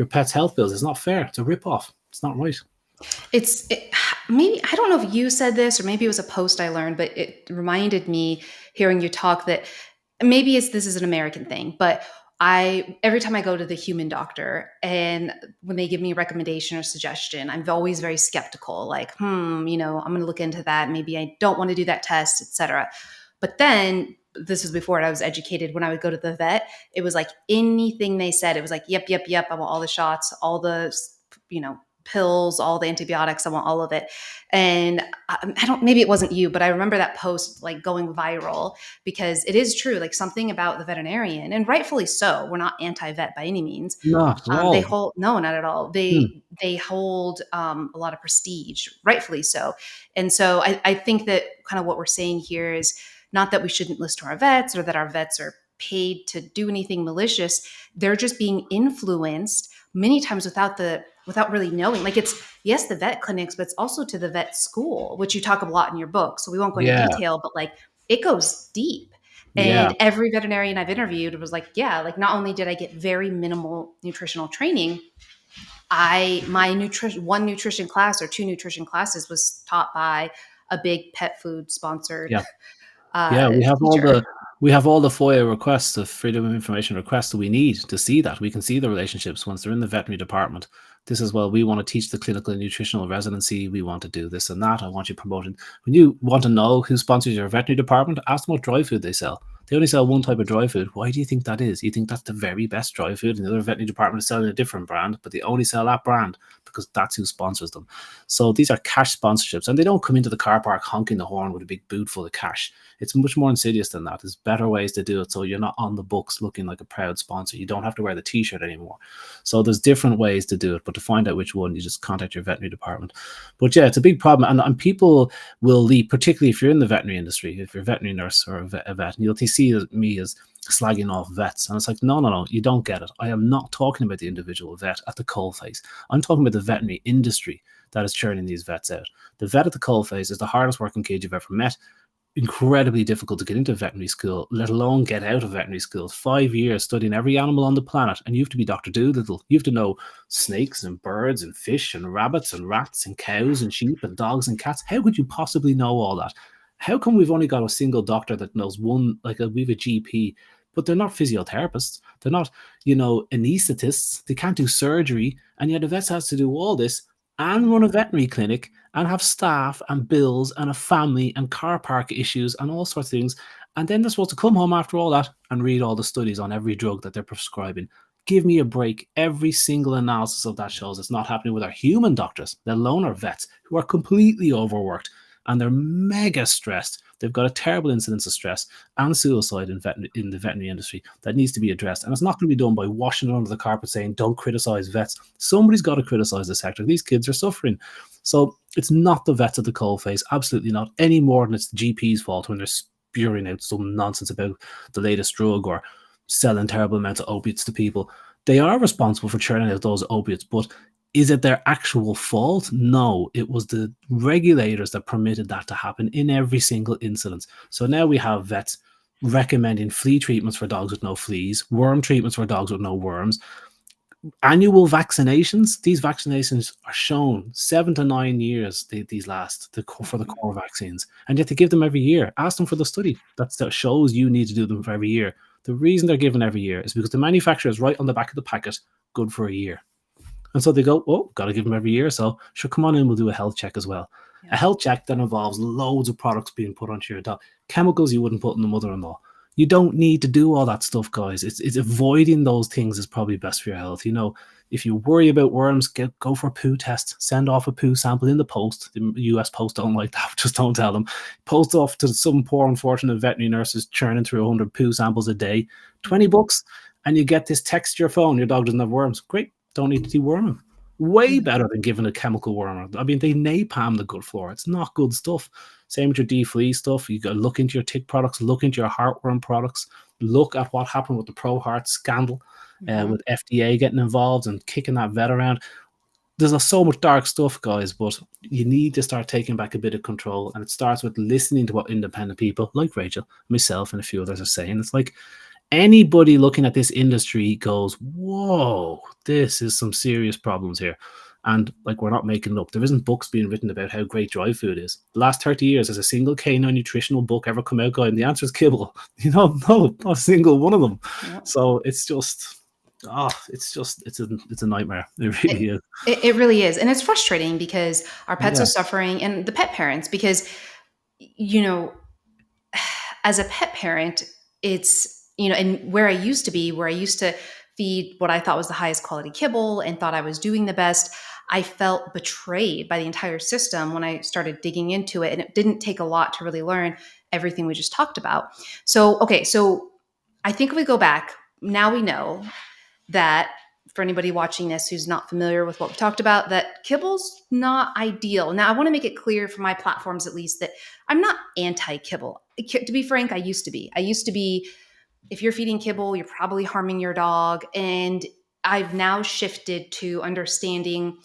pet's health bills. It's not fair. It's a rip-off. It's not right.
Maybe, I don't know if you said this or maybe it was a post I learned, but it reminded me hearing you talk that maybe this is an American thing, but every time I go to the human doctor and when they give me a recommendation or suggestion, I'm always very skeptical, like, I'm going to look into that. Maybe I don't want to do that test, etc. But then this was before I was educated. When I would go to the vet, it was like anything they said, it was like, yep, yep, yep. I want all the shots, all the, pills, all the antibiotics. I want all of it. And I don't, maybe it wasn't you, but I remember that post like going viral because it is true, like something about the veterinarian, and rightfully so. We're not anti-vet by any means.
Not at all.
They hold, no, not at all. They hold a lot of prestige, rightfully so. And so I think that kind of what we're saying here is not that we shouldn't listen to our vets or that our vets are paid to do anything malicious. They're just being influenced many times without really knowing. Like, it's, yes, the vet clinics, but it's also to the vet school, which you talk a lot in your book. So we won't go into detail, but like it goes deep.
Yeah.
And every veterinarian I've interviewed was like, yeah, like not only did I get very minimal nutritional training, one nutrition class or two nutrition classes was taught by a big pet food sponsored teacher.
We have all the FOIA requests, the Freedom of Information requests that we need to see that. We can see the relationships once they're in the veterinary department. This is, well, we want to teach the clinical and nutritional residency. We want to do this and that. I want you promoting. When you want to know who sponsors your veterinary department, ask them what dry food they sell. They only sell one type of dry food. Why do you think that is? You think that's the very best dry food, and the other veterinary department is selling a different brand, but they only sell that brand because that's who sponsors them. So these are cash sponsorships, and they don't come into the car park honking the horn with a big boot full of cash. It's much more insidious than that. There's better ways to do it, so you're not on the books looking like a proud sponsor. You don't have to wear the t-shirt anymore. So there's different ways to do it, but to find out which one, you just contact your veterinary department. But yeah, it's a big problem, and people will leave, particularly if you're in the veterinary industry, if you're a veterinary nurse or a vet, and you'll see me as slagging off vets. And it's like, no, you don't get it. I am not talking about the individual vet at the coalface. I'm talking about the veterinary industry that is churning these vets out. The vet at the coalface is the hardest working kid you've ever met. Incredibly difficult to get into veterinary school, let alone get out of veterinary school. 5 years studying every animal on the planet, and you have to be Dr. Doolittle. You have to know snakes and birds and fish and rabbits and rats and cows and sheep and dogs and cats. How could you possibly know all that? How come we've only got a single doctor that knows one, we have a GP, but they're not physiotherapists. They're not, anesthetists. They can't do surgery. And yet a vet has to do all this and run a veterinary clinic and have staff and bills and a family and car park issues and all sorts of things. And then they're supposed to come home after all that and read all the studies on every drug that they're prescribing. Give me a break. Every single analysis of that shows it's not happening with our human doctors, let alone our vets, who are completely overworked. And they're mega stressed. They've got a terrible incidence of stress and suicide in the veterinary industry that needs to be addressed. And it's not going to be done by washing it under the carpet saying, don't criticize vets. Somebody's got to criticize the sector. These kids are suffering. So it's not the vets at the coalface, absolutely not, any more than it's the GP's fault when they're spewing out some nonsense about the latest drug or selling terrible amounts of opiates to people. They are responsible for churning out those opiates, but is it their actual fault? No, it was the regulators that permitted that to happen in every single incident. So now we have vets recommending flea treatments for dogs with no fleas, worm treatments for dogs with no worms, annual vaccinations. These vaccinations are shown 7 to 9 years. These last for the core vaccines, and yet they give them every year. Ask them for the study that shows you need to do them for every year. The reason they're given every year is because the manufacturer is right on the back of the packet, good for a year. And so they go, oh, got to give them every year. So sure, come on in, we'll do a health check as well.
Yeah.
A health check that involves loads of products being put onto your dog, chemicals you wouldn't put in the mother-in-law. You don't need to do all that stuff, guys. It's avoiding those things is probably best for your health. You know, if you worry about worms, go for a poo test. Send off a poo sample in the post. The US Post don't like that. Just don't tell them. Post off to some poor, unfortunate veterinary nurses churning through 100 poo samples a day. $20, and you get this text to your phone. Your dog doesn't have worms. Great. Don't need to deworm them. Way better than giving a chemical wormer. I mean, they napalm the gut flora. It's not good stuff. Same with your deflea stuff. You got to look into your tick products, look into your heartworm products, look at what happened with the ProHeart scandal, with FDA getting involved and kicking that vet around. There's so much dark stuff, guys, but you need to start taking back a bit of control. And it starts with listening to what independent people like Rachel, myself, and a few others are saying. It's like, anybody looking at this industry goes, whoa, this is some serious problems here. And like, we're not making it up. There isn't books being written about how great dry food is. The last 30 years, has a single canine nutritional book ever come out, guy? And the answer is Kibble. You know, no, not a single one of them. Yep. So it's just, it's a nightmare. It really is.
It really is. And it's frustrating because our pets are suffering, and the pet parents, because, you know, as a pet parent, it's, you know, and where I used to feed what I thought was the highest quality kibble and thought I was doing the best, I felt betrayed by the entire system when I started digging into it. And it didn't take a lot to really learn everything we just talked about. So, okay, so I think if we go back, now we know that, for anybody watching this who's not familiar with what we talked about, that kibble's not ideal. Now, I want to make it clear for my platforms, at least, that I'm not anti-kibble. To be frank, I used to be. If you're feeding kibble, you're probably harming your dog. And I've now shifted to understanding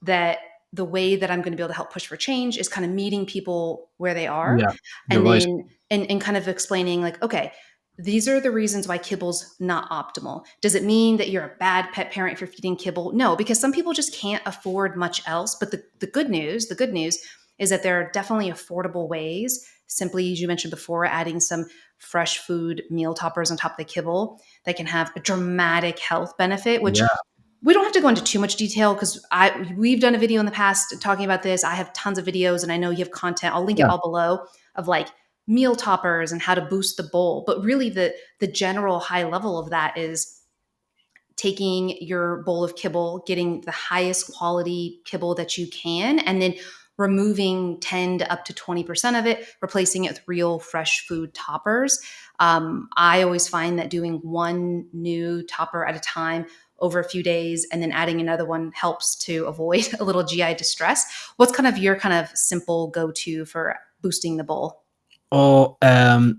that the way that I'm going to be able to help push for change is kind of meeting people where they are.
Yeah,
and then and kind of explaining, like, okay, these are the reasons why kibble's not optimal. Does it mean that you're a bad pet parent if you're feeding kibble? No, because some people just can't afford much else. But the good news is that there are definitely affordable ways. Simply, as you mentioned before, adding some fresh food meal toppers on top of the kibble that can have a dramatic health benefit, which we don't have to go into too much detail because we've done a video in the past talking about this. I have tons of videos, and I know you have content. I'll link it all below, of like meal toppers and how to boost the bowl. But really the general high level of that is taking your bowl of kibble, getting the highest quality kibble that you can, and then removing 10 to up to 20% of it, replacing it with real fresh food toppers. I always find that doing one new topper at a time over a few days and then adding another one helps to avoid a little GI distress. What's kind of your kind of simple go-to for boosting the bowl?
Oh,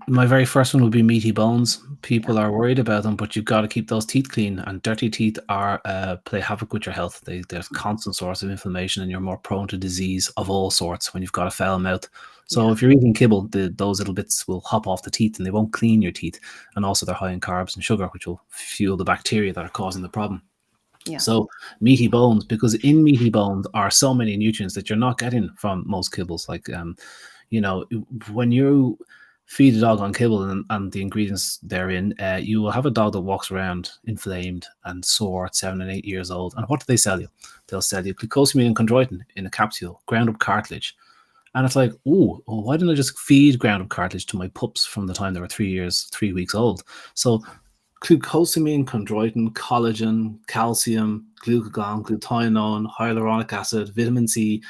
my very first one would be Meaty Bones. People are worried about them, but you've got to keep those teeth clean. And dirty teeth are play havoc with your health. They're a constant source of inflammation, and you're more prone to disease of all sorts when you've got a foul mouth. So if you're eating kibble, those little bits will hop off the teeth, and they won't clean your teeth. And also, they're high in carbs and sugar, which will fuel the bacteria that are causing the problem.
Yeah.
So Meaty Bones, because in Meaty Bones are so many nutrients that you're not getting from most kibbles, like you know, when you feed a dog on kibble and the ingredients therein, you will have a dog that walks around inflamed and sore at 7 and 8 years old. And what do they sell you? They'll sell you glucosamine and chondroitin in a capsule, ground up cartilage. And it's like, oh, well, why didn't I just feed ground up cartilage to my pups from the time they were 3 weeks old? So glucosamine, chondroitin, collagen, calcium, glucagon, glutathione, hyaluronic acid, vitamin C,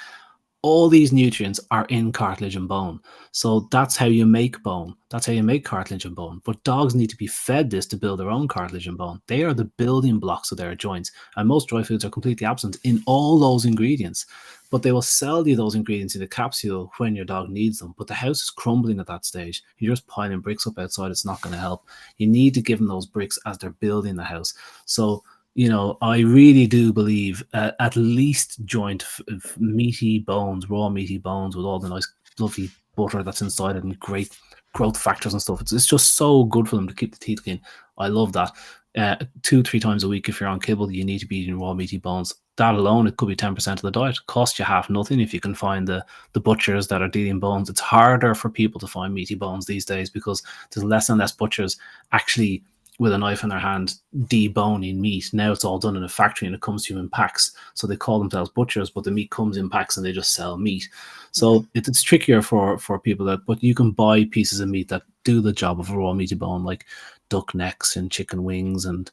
all these nutrients are in cartilage and bone. So that's how you make bone. That's how you make cartilage and bone. But dogs need to be fed this to build their own cartilage and bone. They are the building blocks of their joints. And most dry foods are completely absent in all those ingredients. But they will sell you those ingredients in a capsule when your dog needs them. But the house is crumbling at that stage. You're just piling bricks up outside. It's not going to help. You need to give them those bricks as they're building the house. So, you know, I really do believe at least joint meaty bones, raw meaty bones with all the nice, lovely butter that's inside it and great growth factors and stuff. It's just so good for them to keep the teeth clean. I love that. 2, 3 times a week. If you're on kibble, you need to be eating raw meaty bones. That alone, it could be 10% of the diet. Cost you half nothing if you can find the butchers that are dealing bones. It's harder for people to find meaty bones these days because there's less and less butchers actually with a knife in their hand deboning meat. Now it's all done in a factory and it comes to you in packs. So they call themselves butchers, but the meat comes in packs and they just sell meat. So it's trickier for people that, but you can buy pieces of meat that do the job of a raw meaty bone, like duck necks and chicken wings and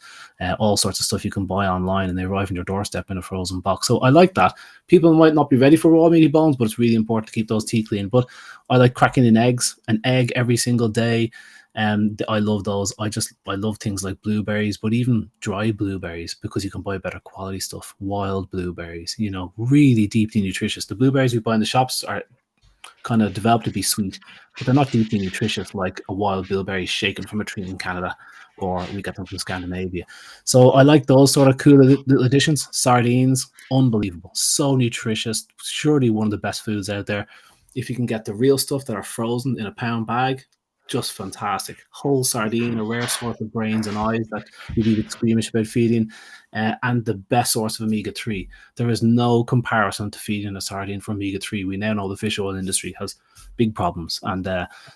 all sorts of stuff you can buy online, and they arrive on your doorstep in a frozen box. So I like that. People might not be ready for raw meaty bones, but it's really important to keep those teeth clean. But I like cracking in eggs, an egg every single day. I love those. I love things like blueberries, but even dry blueberries, because you can buy better quality stuff. Wild blueberries, really deeply nutritious. The blueberries we buy in the shops are kind of developed to be sweet, but they're not deeply nutritious like a wild blueberry shaken from a tree in Canada, or we get them from Scandinavia. So I like those sort of cool little additions. Sardines, unbelievable, so nutritious. Surely one of the best foods out there. If you can get the real stuff that are frozen in a pound bag, just fantastic. Whole sardine, a rare source of brains and eyes that you'd be a bit squeamish about feeding, and the best source of omega-3. There is no comparison to feeding a sardine for omega-3. We now know the fish oil industry has big problems, and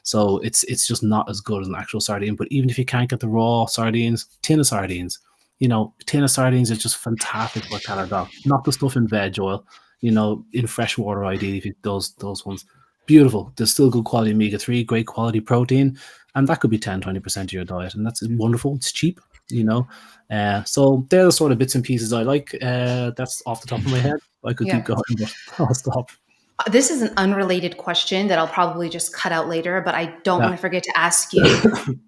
so it's just not as good as an actual sardine. But even if you can't get the raw sardines, tin of sardines, tin of sardines is just fantastic for a cat or dog. Not the stuff in veg oil, in fresh water ideally, if you, those ones. Beautiful. There's still good quality omega-3, great quality protein, and that could be 10-20% of your diet, and that's wonderful. It's cheap, so they're the sort of bits and pieces I like. That's off the top of my head. I could keep
Yeah.
going, but I'll stop.
This is an unrelated question that I'll probably just cut out later, but I don't
Yeah.
want to forget to ask you,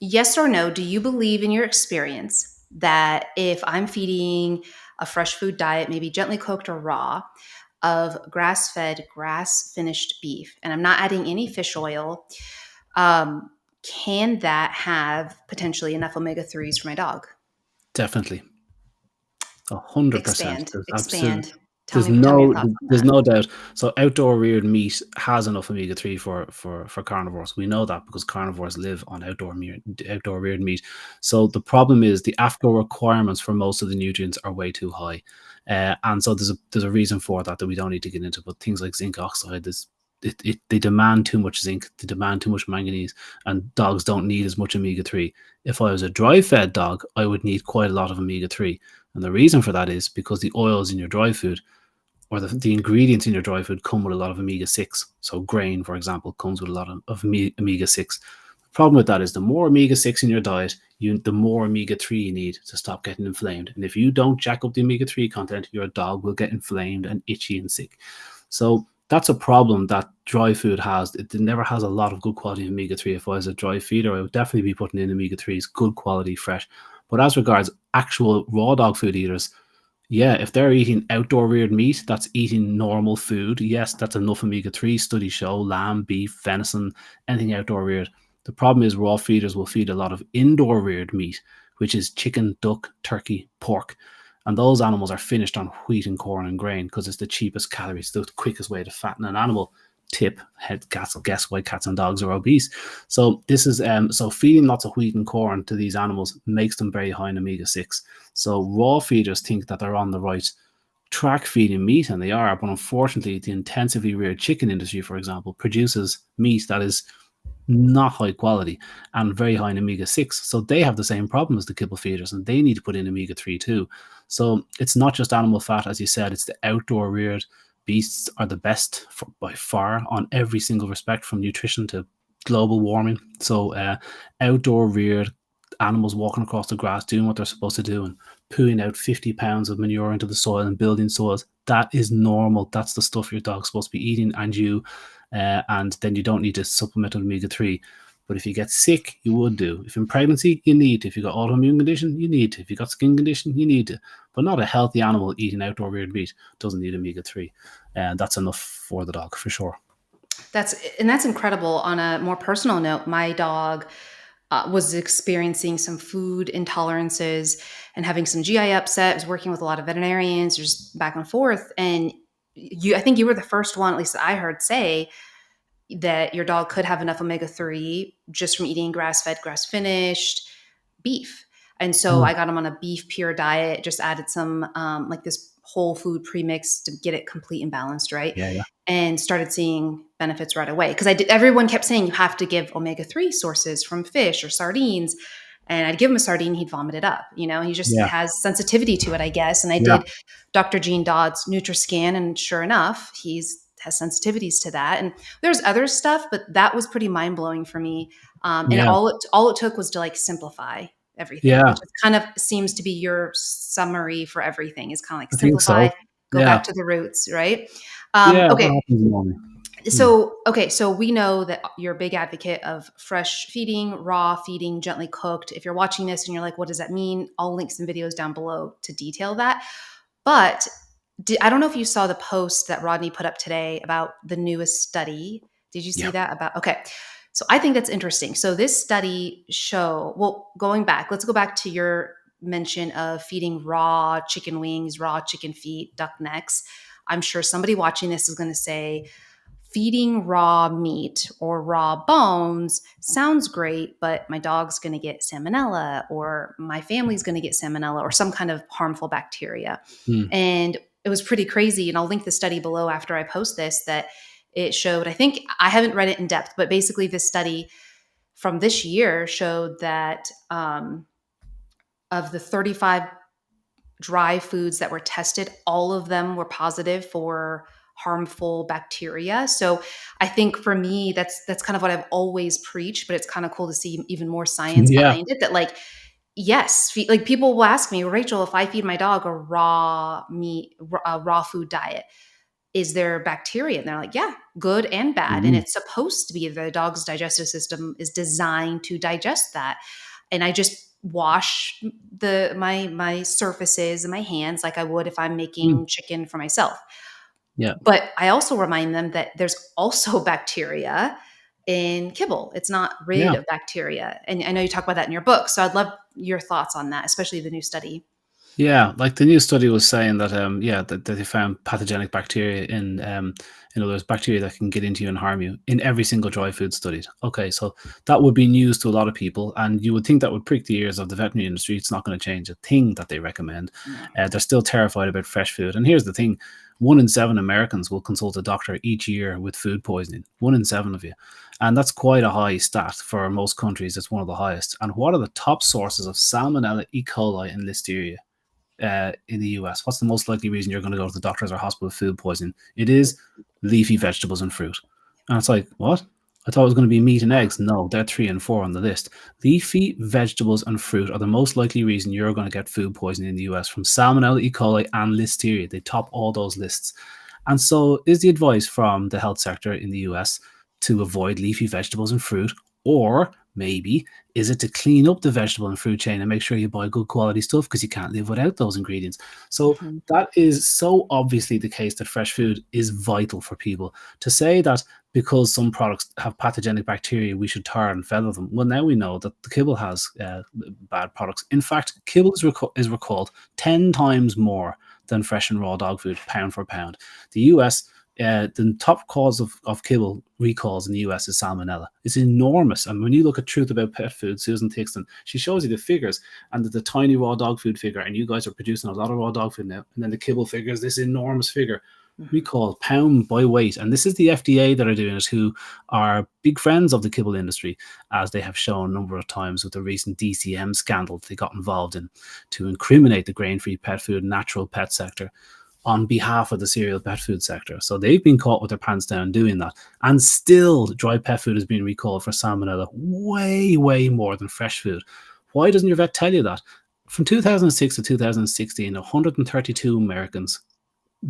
yes or no, do you believe in your experience that if I'm feeding a fresh food diet, maybe gently cooked or raw, of grass fed, grass finished beef, and I'm not adding any fish oil, um, can that have potentially enough omega 3s for my dog?
Definitely. 100%.
Expand,
There's absolute.
expand. Tell me your thoughts on
There's
that.
no doubt. So outdoor reared meat has enough omega-3 for carnivores. We know that because carnivores live on outdoor reared meat. So the problem is the AFCO requirements for most of the nutrients are way too high, and so there's a reason for that we don't need to get into. But things like zinc oxide, they demand too much zinc, they demand too much manganese, and dogs don't need as much omega-3. If I was a dry fed dog, I would need quite a lot of omega-3. And the reason for that is because the oils in your dry food, or the ingredients in your dry food, come with a lot of omega-6. So grain, for example, comes with a lot of omega-6. The problem with that is the more omega-6 in your diet, the more omega-3 you need to stop getting inflamed. And if you don't jack up the omega-3 content, your dog will get inflamed and itchy and sick. So that's a problem that dry food has. It never has a lot of good quality omega-3. If I was a dry feeder, I would definitely be putting in omega-3s, good quality, fresh. But as regards actual raw dog food eaters, yeah, if they're eating outdoor reared meat, that's eating normal food. Yes, that's enough omega-3. Studies show lamb, beef, venison, anything outdoor reared. The problem is raw feeders will feed a lot of indoor reared meat, which is chicken, duck, turkey, pork. And those animals are finished on wheat and corn and grain because it's the cheapest calories, the quickest way to fatten an animal. Tip, guess why cats and dogs are obese. So this is so feeding lots of wheat and corn to these animals makes them very high in omega-6. So raw feeders think that they're on the right track feeding meat, and they are, but unfortunately the intensively reared chicken industry, for example, produces meat that is not high quality and very high in omega-6. So they have the same problem as the kibble feeders, and they need to put in omega-3 too. So it's not just animal fat, as you said, it's the outdoor reared beasts are the best by far on every single respect, from nutrition to global warming. So outdoor reared animals walking across the grass, doing what they're supposed to do, and pooing out 50 pounds of manure into the soil and building soils, that is normal. That's the stuff your dog's supposed to be eating, and then you don't need to supplement with omega-3. But if you get sick, you would do. If in pregnancy, you need to. If you got autoimmune condition, you need to. If you got skin condition, you need to. But not a healthy animal eating outdoor reared meat doesn't need omega-3. And that's enough for the dog, for sure.
That's incredible. On a more personal note, my dog was experiencing some food intolerances and having some GI upset. I was working with a lot of veterinarians, just back and forth. And I think you were the first one, at least I heard, say that your dog could have enough omega 3 just from eating grass fed, grass finished beef. And so
Mm.
I got him on a beef pure diet, just added some like this whole food premix to get it complete and balanced, right?
Yeah, yeah.
And started seeing benefits right away. Because everyone kept saying you have to give omega-3 sources from fish or sardines. And I'd give him a sardine, he'd vomit it up. He just
Yeah.
has sensitivity to it, I guess. And I
Yeah.
did Dr. Gene Dodd's Nutriscan, and sure enough, has sensitivities to that. And there's other stuff, but that was pretty mind blowing for me. And
Yeah.
all it took was to like simplify everything,
Yeah.
which is kind of seems to be your summary for everything. Is kind of like
I think
simplify,
so.
go
Yeah.
back to the roots, right?
Yeah. What
Okay,
happens in the morning? Hmm.
so we know that you're a big advocate of fresh feeding, raw feeding, gently cooked. If you're watching this and you're like, what does that mean? I'll link some videos down below to detail that. But I don't know if you saw the post that Rodney put up today about the newest study. Did you see
Yeah.
that about? Okay. So I think that's interesting. So this study going back, let's go back to your mention of feeding raw chicken wings, raw chicken feet, duck necks. I'm sure somebody watching this is going to say, feeding raw meat or raw bones sounds great, but my dog's going to get salmonella, or my family's going to get salmonella, or some kind of harmful bacteria.
Hmm.
And it was pretty crazy. And I'll link the study below after I post this, that it showed, I think I haven't read it in depth, but basically this study from this year showed that of the 35 dry foods that were tested, all of them were positive for harmful bacteria. So I think for me, that's kind of what I've always preached, but it's kind of cool to see even more science
Yeah.
behind it, that like, yes, like people will ask me, Rachel, if I feed my dog a raw meat, a raw food diet, is there bacteria? And they're like, yeah, good and bad. And
Mhm.
it's supposed to be, the dog's digestive system is designed to digest that. And I just wash my surfaces and my hands like I would if I'm
Mm.
making chicken for myself.
Yeah.
But I also remind them that there's also bacteria in kibble. It's not rid
Yeah.
of bacteria. And I know you talk about that in your book. So I'd love your thoughts on that, especially the new study.
Yeah, like the new study was saying that that they found pathogenic bacteria in other words, bacteria that can get into you and harm you in every single dry food studied. Okay, so that would be news to a lot of people, and you would think that would prick the ears of the veterinary industry. It's not going to change a thing that they recommend.
No.
They're still terrified about fresh food. And here's the thing: 1 in 7 Americans will consult a doctor each year with food poisoning. 1 in 7 of you, and that's quite a high stat for most countries. It's one of the highest. And what are the top sources of Salmonella, E. coli, and Listeria? In the US? What's the most likely reason you're going to go to the doctors or hospital with food poisoning? It is leafy vegetables and fruit. And it's like, what? I thought it was going to be meat and eggs. No, they're 3 and 4 on the list. Leafy vegetables and fruit are the most likely reason you're going to get food poisoning in the US from Salmonella, E. coli, and Listeria. They top all those lists. And so, is the advice from the health sector in the US to avoid leafy vegetables and fruit, or maybe is it to clean up the vegetable and fruit chain and make sure you buy good quality stuff because you can't live without those ingredients? So
Mhm.
that is so obviously the case that fresh food is vital for people. To say that because some products have pathogenic bacteria, we should tar and feather them. Well, now we know that the kibble has bad products. In fact, kibble is recalled 10 times more than fresh and raw dog food, pound for pound. The US, the top cause of kibble recalls in the US is salmonella. It's enormous. And when you look at Truth About Pet Food, Susan Tixton, she shows you the figures and the tiny raw dog food figure. And you guys are producing a lot of raw dog food now. And then the kibble figure is this enormous figure.
Mhm.
Recall pound by weight. And this is the FDA that are doing it, who are big friends of the kibble industry, as they have shown a number of times with the recent DCM scandal they got involved in to incriminate the grain-free pet food natural pet sector on behalf of the cereal pet food sector. So they've been caught with their pants down doing that. And still, dry pet food has been recalled for salmonella way, way more than fresh food. Why doesn't your vet tell you that? From 2006 to 2016, 132 Americans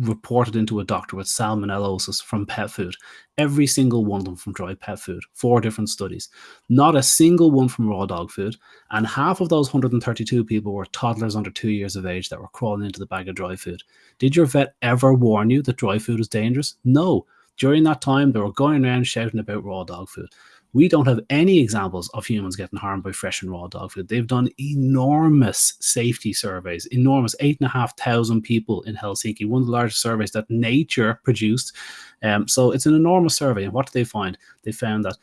reported into a doctor with salmonellosis from pet food. Every single one of them from dry pet food. 4 different studies. Not a single one from raw dog food. And half of those 132 people were toddlers under 2 years of age that were crawling into the bag of dry food. Did your vet ever warn you that dry food is dangerous? No. During that time, they were going around shouting about raw dog food. We don't have any examples of humans getting harmed by fresh and raw dog food. They've done enormous safety surveys, enormous 8,500 people in Helsinki, one of the largest surveys that Nature produced. So it's an enormous survey. And what did they find? They found that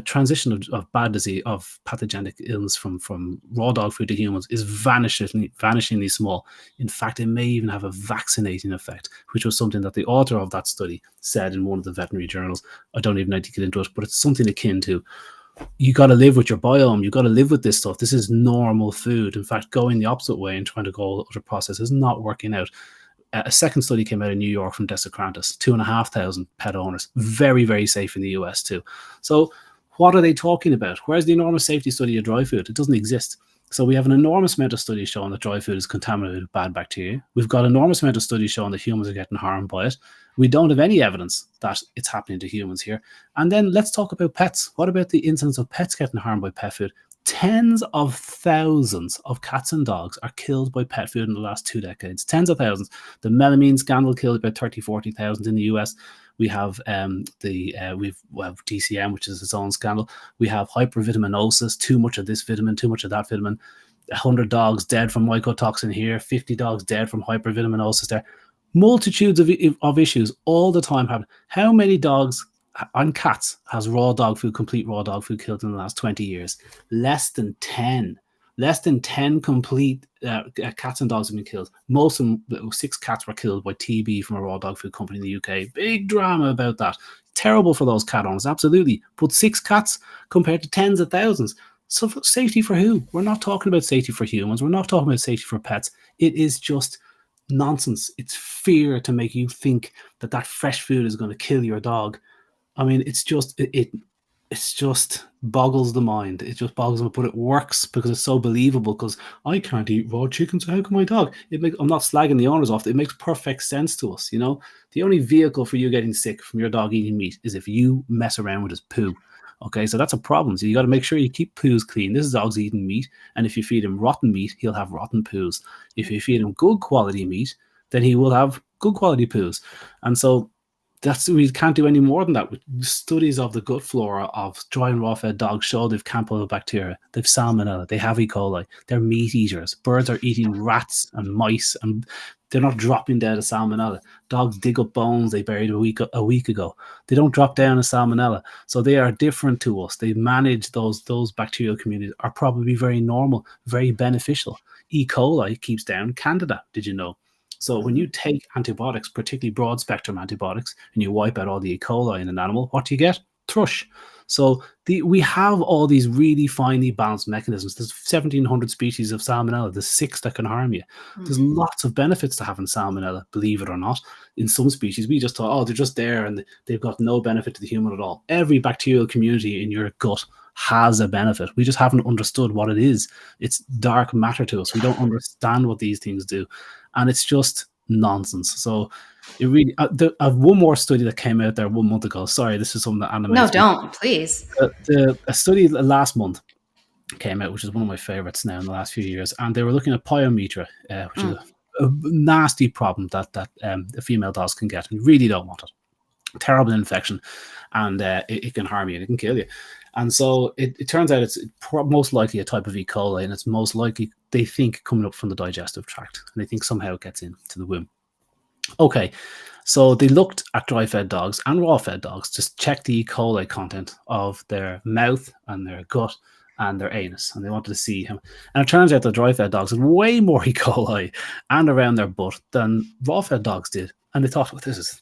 transition of bad disease, of pathogenic illness from raw dog food to humans is vanishingly small. In fact, it may even have a vaccinating effect, which was something that the author of that study said in one of the veterinary journals. I don't even need to get into it, but it's something akin to, you got to live with your biome. You got to live with this stuff. This is normal food. In fact, going the opposite way and trying to go other process is not working out. A second study came out in New York from Desicrantis, 2,500 pet owners, very, very safe in the US too. So what are they talking about? Where's the enormous safety study of dry food? It doesn't exist. So we have an enormous amount of studies showing that dry food is contaminated with bad bacteria. We've got an enormous amount of studies showing that humans are getting harmed by it. We don't have any evidence that it's happening to humans here. And then let's talk about pets. What about the incidence of pets getting harmed by pet food? Tens of thousands of cats and dogs are killed by pet food in the last 2 decades. Tens of thousands. The melamine scandal killed about 30, 40,000 in the US. We have we've DCM, which is its own scandal. We have hypervitaminosis, too much of this vitamin, too much of that vitamin. 100 dogs dead from mycotoxin here, 50 dogs dead from hypervitaminosis there. Multitudes of issues all the time happen. How many dogs and cats has complete raw dog food killed in the last 20 years? Less than 10. Less than 10 complete cats and dogs have been killed. Most of them, 6 cats were killed by TB from a raw dog food company in the UK. Big drama about that. Terrible for those cat owners, absolutely. But 6 cats compared to tens of thousands. So safety for who? We're not talking about safety for humans. We're not talking about safety for pets. It is just nonsense. It's fear to make you think that fresh food is going to kill your dog. I mean, it's just boggles the mind. It just boggles the mind, but it works because it's so believable. Because I can't eat raw chicken, so how can my dog? I'm not slagging the owners off. It makes perfect sense to us. The only vehicle for you getting sick from your dog eating meat is if you mess around with his poo. Okay, so that's a problem. So you got to make sure you keep poos clean. This dog's eating meat, and if you feed him rotten meat, he'll have rotten poos. If you feed him good quality meat, then he will have good quality poos. And so we can't do any more than that. Studies of the gut flora of dry and raw fed dogs show they've Campylobacteria, they've salmonella, they have E. coli, they're meat eaters. Birds are eating rats and mice, and they're not dropping dead of salmonella. Dogs dig up bones they buried a week ago. They don't drop down of salmonella. So they are different to us. They manage those bacterial communities, are probably very normal, very beneficial. E. coli keeps down Candida, did you know? So when you take antibiotics, particularly broad spectrum antibiotics, and you wipe out all the E. coli in an animal, what do you get? Thrush. So we have all these really finely balanced mechanisms. There's 1,700 species of salmonella. There's 6 that can harm you. There's lots of benefits to having salmonella, believe it or not. In some species, we just thought, they're just there and they've got no benefit to the human at all. Every bacterial community in your gut has a benefit. We just haven't understood what it is. It's dark matter to us. We don't understand what these things do. And it's just nonsense. So it really, I have one more study that came out there 1 month ago. Sorry, this is something that animates
No,
me.
don't, please.
A study last month came out, which is one of my favorites now in the last few years. And they were looking at pyometra, which is a nasty problem that the female dogs can get. And you really don't want it. Terrible infection. And it can harm you and it can kill you. And so it turns out it's most likely a type of E. coli, and it's most likely, they think, coming up from the digestive tract. And they think somehow it gets into the womb. Okay, so they looked at dry-fed dogs and raw-fed dogs, just check the E. coli content of their mouth and their gut and their anus, and they wanted to see him. And it turns out the dry-fed dogs had way more E. coli and around their butt than raw-fed dogs did. And they thought,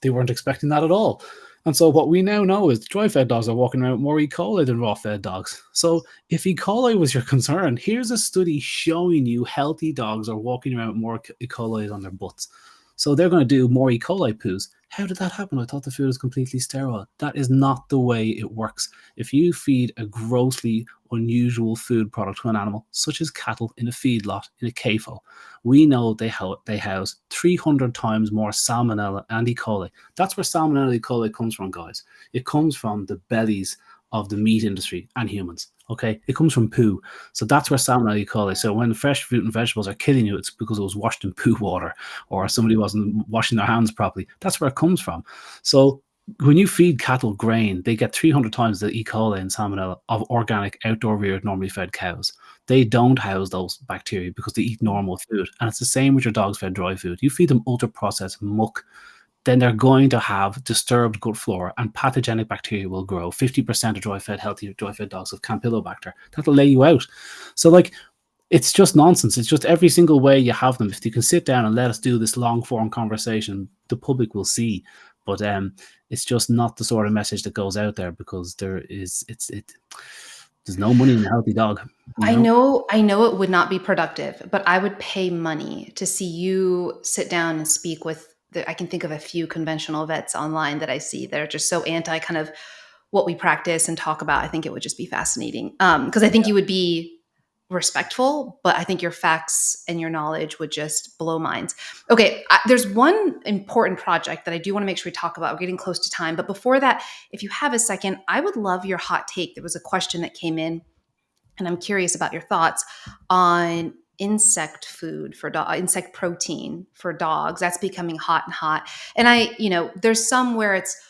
they weren't expecting that at all. And so what we now know is dry-fed dogs are walking around with more E. coli than raw-fed dogs. So if E. coli was your concern, here's a study showing you healthy dogs are walking around with more E. coli on their butts. So they're going to do more E. coli poos. How did that happen? I thought the food was completely sterile. That is not the way it works. If you feed a grossly unusual food product to an animal, such as cattle in a feedlot, in a CAFO, we know they house 300 times more salmonella and E. coli. That's where salmonella and E. coli comes from, guys. It comes from the bellies of the meat industry and humans. Okay, it comes from poo. So that's where salmonella E. coli. So when fresh fruit and vegetables are killing you, it's because it was washed in poo water or somebody wasn't washing their hands properly. That's where it comes from. So when you feed cattle grain, they get 300 times the E. coli and salmonella of organic, outdoor reared, normally fed cows. They don't house those bacteria because they eat normal food. And it's the same with your dogs fed dry food. You feed them ultra processed muck, then they're going to have disturbed gut flora, and pathogenic bacteria will grow. 50% of healthy dry-fed dogs have Campylobacter. That'll lay you out. So, like, it's just nonsense. It's just every single way you have them. If you can sit down and let us do this long-form conversation, the public will see. But it's just not the sort of message that goes out there, because there's no money in a healthy dog.
I know it would not be productive, but I would pay money to see you sit down and speak with I can think of a few conventional vets online that I see that are just so anti kind of what we practice and talk about. I think it would just be fascinating. Because I think you would be respectful, but I think your facts and your knowledge would just blow minds. Okay, there's one important project that I do want to make sure we talk about. We're getting close to time. But before that, if you have a second, I would love your hot take. There was a question that came in, and I'm curious about your thoughts on insect food for insect protein for dogs. That's becoming hot and hot. And there's some where it's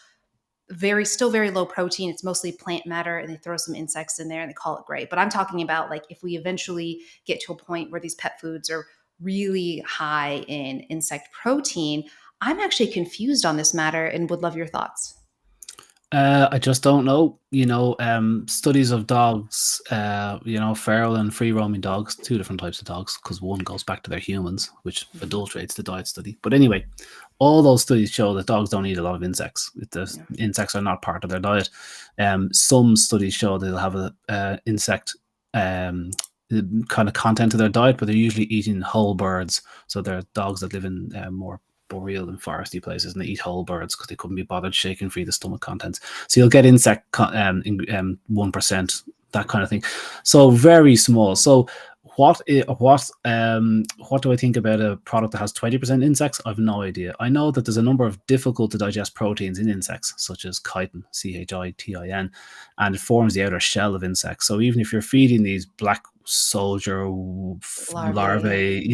still very low protein. It's mostly plant matter, and they throw some insects in there and they call it great. But I'm talking about, like, if we eventually get to a point where these pet foods are really high in insect protein, I'm actually confused on this matter and would love your thoughts.
I just don't know. Studies of dogs, feral and free roaming dogs, two different types of dogs, because one goes back to their humans, which adulterates the diet study. But anyway, all those studies show that dogs don't eat a lot of insects. Insects are not part of their diet. Some studies show they'll have a insect kind of content to their diet, but they're usually eating whole birds. So they're dogs that live in more boreal and foresty places, and they eat whole birds because they couldn't be bothered shaking free the stomach contents. So you'll get insect 1%, that kind of thing. So very small. So what do I think about a product that has 20% insects? I've no idea. I know that there's a number of difficult to digest proteins in insects, such as chitin, chitin, and it forms the outer shell of insects. So even if you're feeding these black soldier larvae,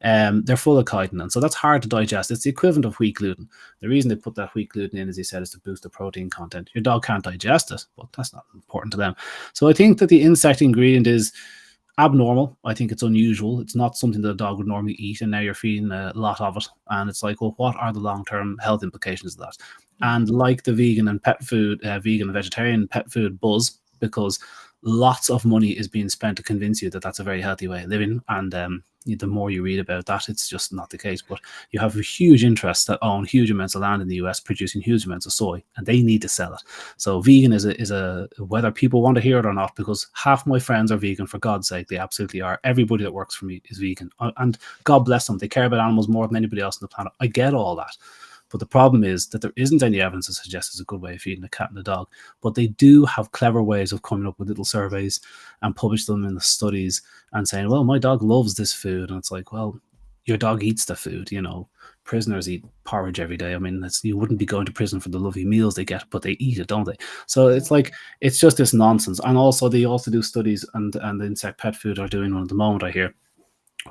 they're full of chitin, and so that's hard to digest. It's the equivalent of wheat gluten. The reason they put that wheat gluten in, as you said, is to boost the protein content. Your dog can't digest it, but that's not important to them. So I think that the insect ingredient is abnormal. I think it's unusual. It's not something that a dog would normally eat, and now you're feeding a lot of it, and it's like, well, what are the long-term health implications of that? And like the vegan and vegetarian pet food buzz, because lots of money is being spent to convince you that that's a very healthy way of living, and the more you read about that, it's just not the case. But you have huge interests that own huge amounts of land in the US producing huge amounts of soy, and they need to sell it. So vegan is a whether people want to hear it or not, because half my friends are vegan, for God's sake. They absolutely are. Everybody that works for me is vegan, and God bless them. They care about animals more than anybody else on the planet. I get all that. But the problem is that there isn't any evidence to suggest it's a good way of feeding a cat and a dog. But they do have clever ways of coming up with little surveys and publish them in the studies and saying, well, my dog loves this food. And it's like, well, your dog eats the food. Prisoners eat porridge every day. I mean, you wouldn't be going to prison for the lovely meals they get, but they eat it, don't they? So it's like, it's just this nonsense. And also, they also do studies, and the insect pet food are doing one at the moment, I hear,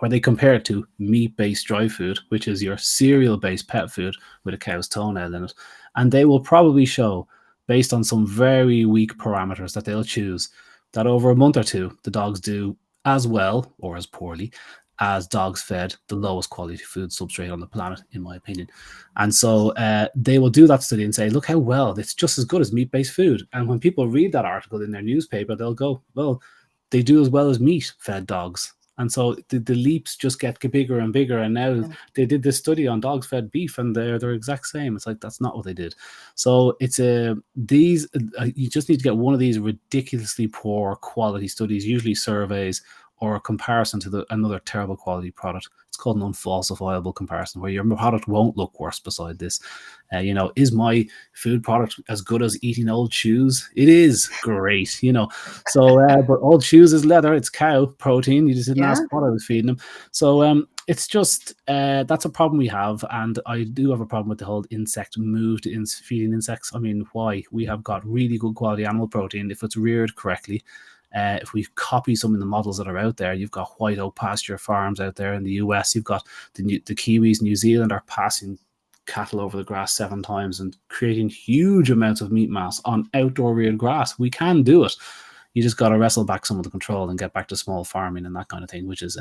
where they compare it to meat-based dry food, which is your cereal-based pet food with a cow's toenail in it. And they will probably show, based on some very weak parameters that they'll choose, that over a month or two, the dogs do as well or as poorly as dogs fed the lowest quality food substrate on the planet, in my opinion. And so they will do that study and say, look how well, it's just as good as meat-based food. And when people read that article in their newspaper, they'll go, well, they do as well as meat-fed dogs. And so the leaps just get bigger and bigger. And now they did this study on dogs fed beef, and they're exact same. It's like, that's not what they did. So it's you just need to get one of these ridiculously poor quality studies, usually surveys, or a comparison to another terrible quality product. It's called an unfalsifiable comparison, where your product won't look worse beside this. Is my food product as good as eating old shoes? It is great, So, but old shoes is leather, it's cow protein. You just didn't ask what I was feeding them. So it's just, that's a problem we have. And I do have a problem with the whole insect move to feeding insects. I mean, why? We have got really good quality animal protein if it's reared correctly. If we copy some of the models that are out there, you've got white oak pasture farms out there in the US. You've got the Kiwis in New Zealand are passing cattle over the grass 7 times and creating huge amounts of meat mass on outdoor reared grass. We can do it. You just got to wrestle back some of the control and get back to small farming and that kind of thing, which is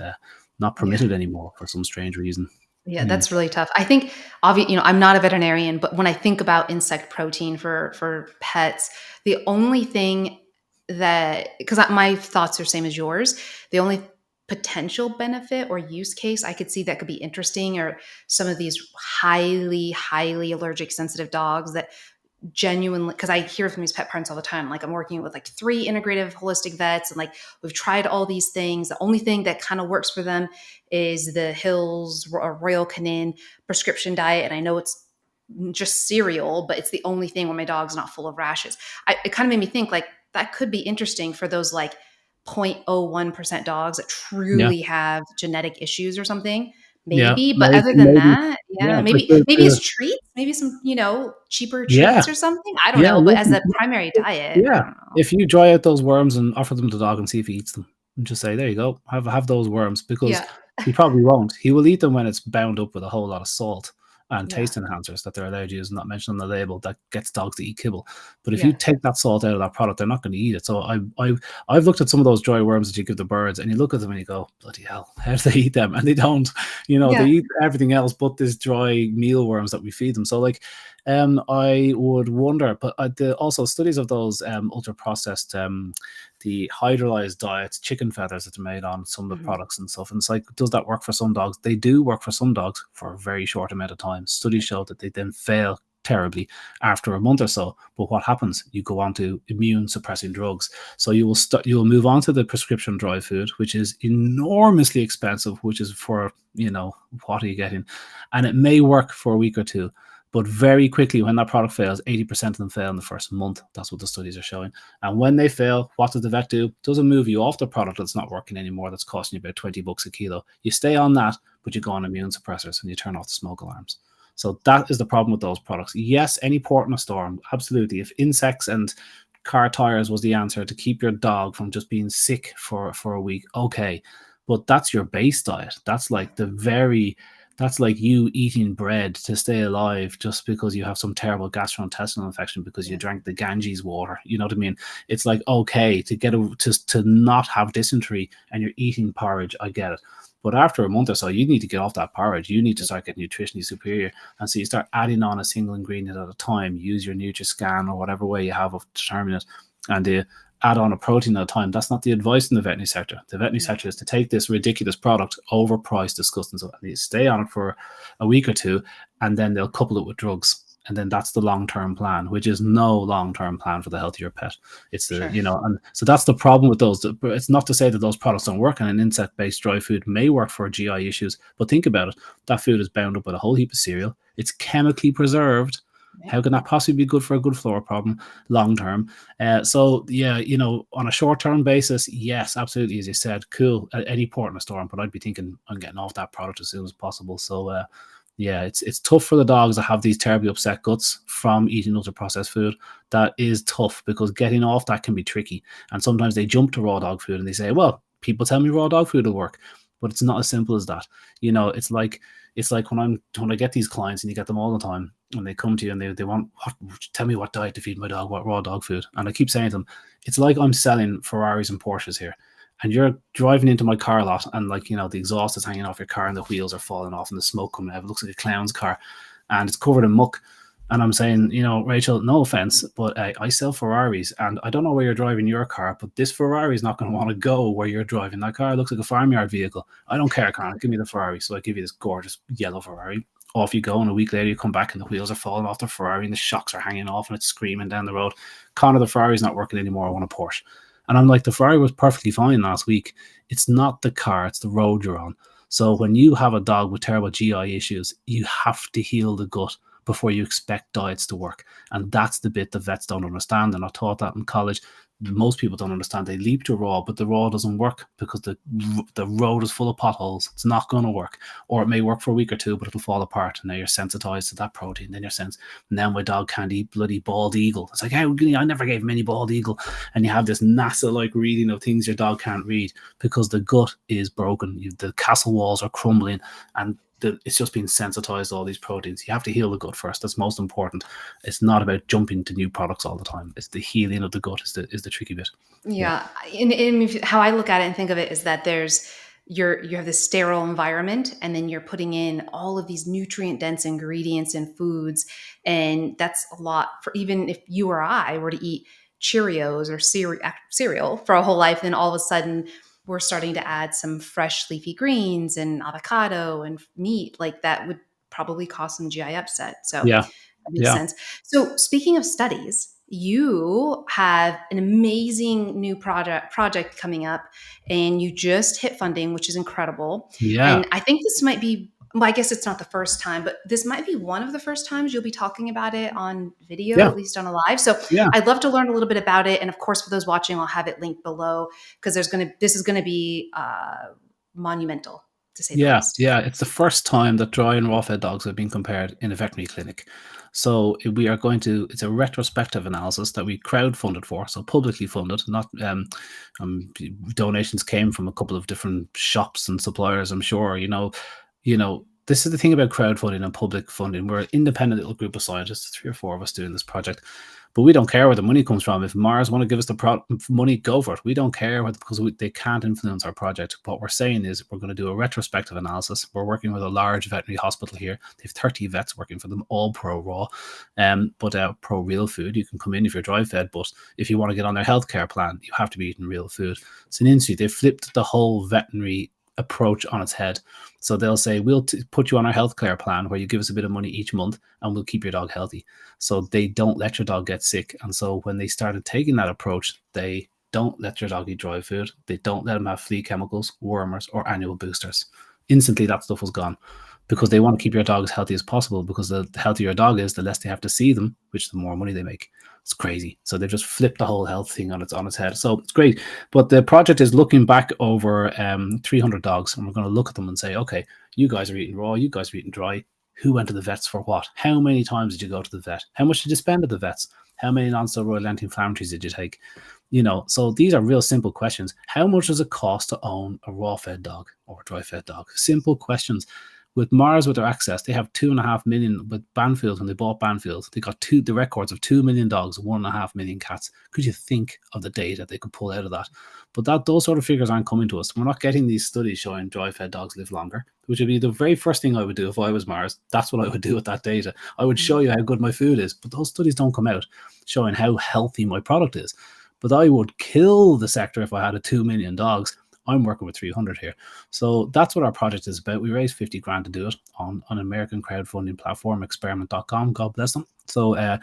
not permitted anymore for some strange reason.
Yeah, that's really tough. I think, I'm not a veterinarian, but when I think about insect protein for pets, the only thing that, because my thoughts are same as yours, the only potential benefit or use case I could see that could be interesting are some of these highly, highly allergic sensitive dogs that genuinely, because I hear from these pet parents all the time, like I'm working with like 3 integrative holistic vets, and like we've tried all these things, the only thing that kind of works for them is the Hills or Royal Canin prescription diet, and I know it's just cereal, but it's the only thing when my dog's not full of rashes. It kind of made me think like that could be interesting for those like 0.01% dogs that
Yeah,
truly have genetic issues or something,
yeah,
maybe. But
maybe,
other than
maybe,
that, yeah,
yeah,
maybe it's treats, maybe some, cheaper
yeah,
treats or something. I don't
yeah.
know. But as
Listen,
a primary diet, I
yeah.
don't know.
If you dry out those worms and offer them to the dog and see if he eats them, and just say, "There you go, have those worms," because
Yeah.
he probably won't. He will eat them when it's bound up with a whole lot of salt and
Yeah.
taste enhancers that they're allowed to use, not mentioned on the label, that gets dogs to eat kibble. But if you
Yes.
take that salt out of that product, they're not going to eat it. So I've looked at some of those dry worms that you give the birds, and you look at them and you go, "Bloody hell, how do they eat them?" And they don't. They
Yeah.
eat everything else but this dry mealworms that we feed them. So like, I would wonder, but also studies of those ultra processed, the hydrolyzed diets, chicken feathers that are made on some of the
Mhm.
products and stuff. And it's like, does that work for some dogs? They do work for some dogs for a very short amount of time. Studies show that they then fail terribly after a month or so. But what happens? You go on to immune suppressing drugs. So you will move on to the prescription dry food, which is enormously expensive, which is for, what are you getting? And it may work for a week or two. But very quickly, when that product fails, 80% of them fail in the first month. That's what the studies are showing. And when they fail, what does the vet do? Doesn't move you off the product that's not working anymore, that's costing you about $20 a kilo. You stay on that, but you go on immune suppressors and you turn off the smoke alarms. So that is the problem with those products. Yes, any port in a storm, absolutely. If insects and car tires was the answer to keep your dog from just being sick for a week, okay. But that's your base diet. That's like you eating bread to stay alive just because you have some terrible gastrointestinal infection because you
Yeah.
drank the Ganges water. You know what I mean? It's like, okay, to not have dysentery and you're eating porridge. I get it. But after a month or so, you need to get off that porridge. You need to start getting nutritionally superior. And so you start adding on a single ingredient at a time. Use your Nutri-Scan or whatever way you have of determining it. And add on a protein at a time. That's not the advice in the veterinary sector. The veterinary
Yeah.
sector is to take this ridiculous product, overpriced, disgusting stuff, and you stay on it for a week or two, and then they'll couple it with drugs. And then that's the long-term plan, which is no long-term plan for the health of your pet. It's
Sure.
and so that's the problem with those. But it's not to say that those products don't work, and an insect-based dry food may work for GI issues. But think about it: that food is bound up with a whole heap of cereal. It's chemically preserved.
Yeah.
How can that possibly be good for a good flora problem long term? So yeah, on a short term basis, yes, absolutely, as you said, cool at any port in a storm. But I'd be thinking I'm getting off that product as soon as possible. So yeah, it's tough for the dogs that have these terribly upset guts from eating ultra processed food. That is tough because getting off that can be tricky. And sometimes they jump to raw dog food and they say, well, people tell me raw dog food will work, but it's not as simple as that. It's like when I get these clients and you get them all the time and they come to you and they want, tell me what diet to feed my dog, what raw dog food. And I keep saying to them, it's like I'm selling Ferraris and Porsches here. And you're driving into my car lot and the exhaust is hanging off your car and the wheels are falling off and the smoke coming out. It looks like a clown's car and it's covered in muck. And I'm saying, Rachel, no offense, but I sell Ferraris and I don't know where you're driving your car, but this Ferrari is not going to want to go where you're driving. That car looks like a farmyard vehicle. I don't care, Connor. Give me the Ferrari. So I give you this gorgeous yellow Ferrari. Off you go, and a week later you come back and the wheels are falling off the Ferrari and the shocks are hanging off and it's screaming down the road. Connor, the Ferrari's not working anymore. I want a Porsche. And I'm like, the Ferrari was perfectly fine last week. It's not the car, it's the road you're on. So when you have a dog with terrible GI issues, you have to heal the gut before you expect diets to work. And that's the bit the vets don't understand. And I taught that in college. Most people don't understand. They leap to raw, but the raw doesn't work because the road is full of potholes. It's not going to work. Or it may work for a week or two, but it'll fall apart. And now you're sensitized to that protein. Then you're now my dog can't eat bloody bald eagle. It's like, hey, I never gave him any bald eagle. And you have this NASA-like reading of things your dog can't read because the gut is broken. The castle walls are crumbling and it's just being sensitized to all these proteins. You have to heal the gut first. That's most important. It's not about jumping to new products all the time. It's the healing of the gut is the tricky bit. Yeah.
Yeah. And how I look at it and think of it is that there's you have this sterile environment, and then you're putting in all of these nutrient dense ingredients and foods, and that's a lot for, even if you or I were to eat Cheerios or cereal for a whole life, then all of a sudden we're starting to add some fresh leafy greens and avocado and meat, like that would probably cause some GI upset. So
Yeah.
that makes
Yeah.
sense. So speaking of studies, you have an amazing new project coming up, and you just hit funding, which is incredible.
Yeah.
And I think this might be, well, I guess it's not the first time, but this might be one of the first times you'll be talking about it on video,
Yeah.
at least on a live. So
Yeah.
I'd love to learn a little bit about it. And of course, for those watching, I'll have it linked below, because this is going to be monumental, to say the
Yeah,
least.
yeah, it's the first time that dry and raw fed dogs have been compared in a veterinary clinic. So we are going to, it's a retrospective analysis that we crowdfunded for, so publicly funded, not donations came from a couple of different shops and suppliers, I'm sure, this is the thing about crowdfunding and public funding. We're an independent little group of scientists, 3 or 4 of us doing this project. But we don't care where the money comes from. If Mars want to give us the money, go for it. We don't care because they can't influence our project. What we're saying is we're going to do a retrospective analysis. We're working with a large veterinary hospital here. They have 30 vets working for them, all pro raw, but pro real food. You can come in if you're dry fed, but if you want to get on their healthcare plan, you have to be eating real food. It's an industry. They've flipped the whole veterinary approach on its head. So they'll say, we'll put you on our healthcare plan where you give us a bit of money each month and we'll keep your dog healthy. So they don't let your dog get sick. And so when they started taking that approach, they don't let your dog eat dry food. They don't let them have flea chemicals, wormers, or annual boosters. Instantly, that stuff was gone, because they want to keep your dog as healthy as possible, because the healthier your dog is, the less they have to see them, which the more money they make. It's crazy. So they've just flipped the whole health thing on its head. So it's great. But the project is looking back over 300 dogs, and we're going to look at them and say, okay, you guys are eating raw, you guys are eating dry. Who went to the vets for what? How many times did you go to the vet? How much did you spend at the vets? How many non-steroidal anti-inflammatories did you take? So these are real simple questions. How much does it cost to own a raw-fed dog or a dry-fed dog? Simple questions. With Mars, with their access, they have 2.5 million. With Banfield, when they bought Banfield, they got the records of 2 million dogs, 1.5 million cats. Could you think of the data they could pull out of that? But those sort of figures aren't coming to us. We're not getting these studies showing dry-fed dogs live longer, which would be the very first thing I would do if I was Mars. That's what I would do with that data. I would show you how good my food is, but those studies don't come out showing how healthy my product is. But I would kill the sector if I had 2 million dogs. I'm working with 300 here. So that's what our project is about. We raised 50 grand to do it on an American crowdfunding platform, experiment.com. God bless them. So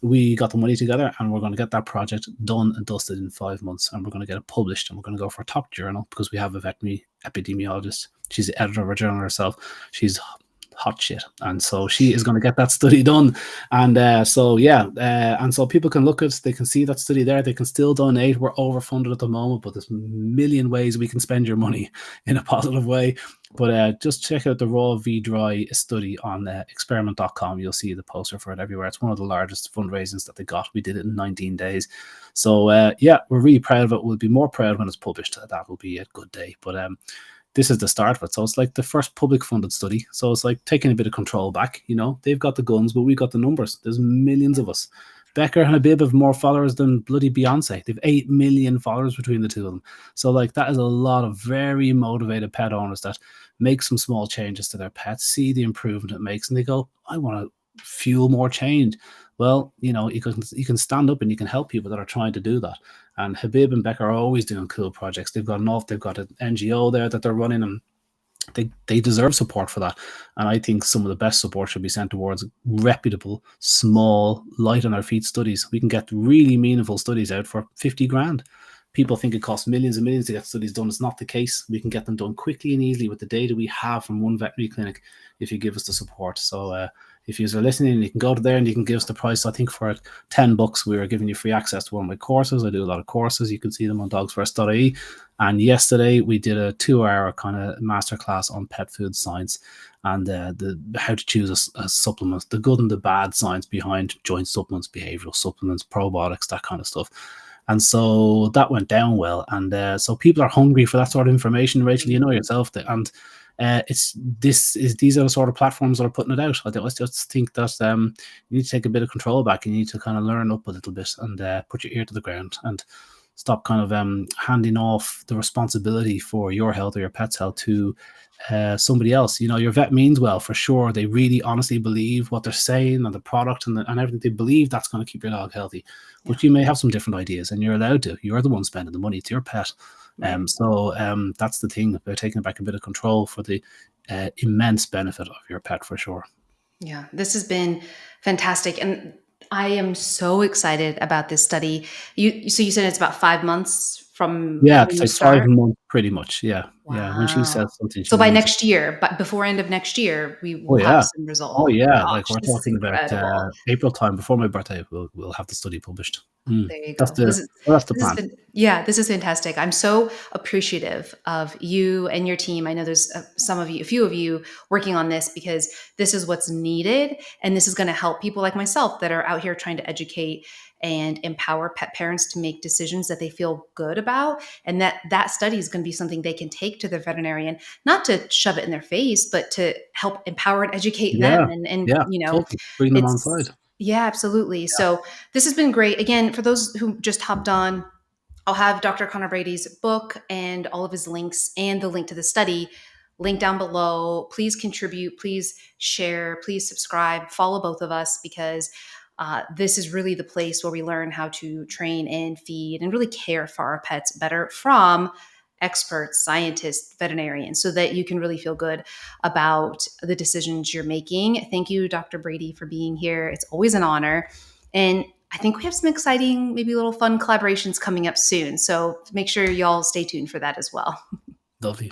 we got the money together, and we're going to get that project done and dusted in 5 months. And we're going to get it published, and we're going to go for a top journal, because we have a veterinary epidemiologist. She's the editor of our journal herself. She's hot shit, and so she is going to get that study done. And and so people can look at, they can see that study there. They can still donate. We're overfunded at the moment, but there's a million ways we can spend your money in a positive way. But just check out the raw v dry study on experiment.com. You'll see the poster for it everywhere. It's one of the largest fundraisings that they got. We did it in 19 days. So we're really proud of it. We'll be more proud when it's published. That will be a good day. But this is the start of it. So it's like the first public funded study. So it's like taking a bit of control back. They've got the guns, but we've got the numbers. There's millions of us. Becker and Habib have more followers than bloody Beyonce. They've 8 million followers between the two of them. So that is a lot of very motivated pet owners that make some small changes to their pets, see the improvement it makes, and they go, I want to fuel more change. Well, you can stand up and you can help people that are trying to do that. And Habib and Becker are always doing cool projects. They've got an NGO there that they're running, and they deserve support for that. And I think some of the best support should be sent towards reputable, small, light on our feet studies. We can get really meaningful studies out for 50 grand. People think it costs millions and millions to get studies done. It's not the case. We can get them done quickly and easily with the data we have from one veterinary clinic if you give us the support. So if you're listening, you can go to there and you can give us the price. I think for $10, we are giving you free access to one of my courses. I do a lot of courses. You can see them on dogsfirst.ie. And yesterday we did a 2-hour kind of masterclass on pet food science and the how to choose a supplement, the good and the bad science behind joint supplements, behavioral supplements, probiotics, that kind of stuff. And so that went down well. And so people are hungry for that sort of information. Rachel, you know yourself. And these are the sort of platforms that are putting it out. I just think that you need to take a bit of control back. You need to kind of learn up a little bit and put your ear to the ground. And stop kind of handing off the responsibility for your health or your pet's health to somebody else. You know, your vet means well for sure. They really honestly believe what they're saying and the product and everything. They believe that's going to keep your dog healthy.
Yeah.
But you may have some different ideas, and you're allowed to. You're the one spending the money. It's your pet.
Right.
So that's the thing. They're taking back a bit of control for the immense benefit of your pet for sure.
Yeah, this has been fantastic. And I am so excited about this study. So you said it's about 5 months from
Yeah,
when
it's
you
like 5
start?
months pretty much. Yeah. Yeah. When she
Wow.
says something,
So
she
by
means it.
next year, but before end of next year, we
Oh
will have
yeah.
some
Oh
result.
yeah. Like
Gosh,
we're
this is
talking about
incredible.
April time before my birthday. We'll have the study published.
There you
That's
go.
the well, that's the
This has
plan.
been yeah, this is fantastic. I'm so appreciative of you and your team. I know there's a few of you working on this because this is what's needed, and this is going to help people like myself that are out here trying to educate and empower pet parents to make decisions that they feel good about, and that study is going to be something they can take to their veterinarian, not to shove it in their face, but to help empower and educate them.
Yeah.
And
Yeah.
you know,
Totally. Bring them on
it's
side.
yeah, absolutely. So this has been great. Again, for those who just hopped on, I'll have Dr. Connor Brady's book and all of his links and the link to the study link down below. Please contribute, please share, please subscribe, follow both of us because this is really the place where we learn how to train and feed and really care for our pets better from experts, scientists, veterinarians, so that you can really feel good about the decisions you're making. Thank you, Dr. Brady, for being here. It's always an honor. And I think we have some exciting, maybe little fun collaborations coming up soon. So make sure y'all stay tuned for that as well.
Lovely.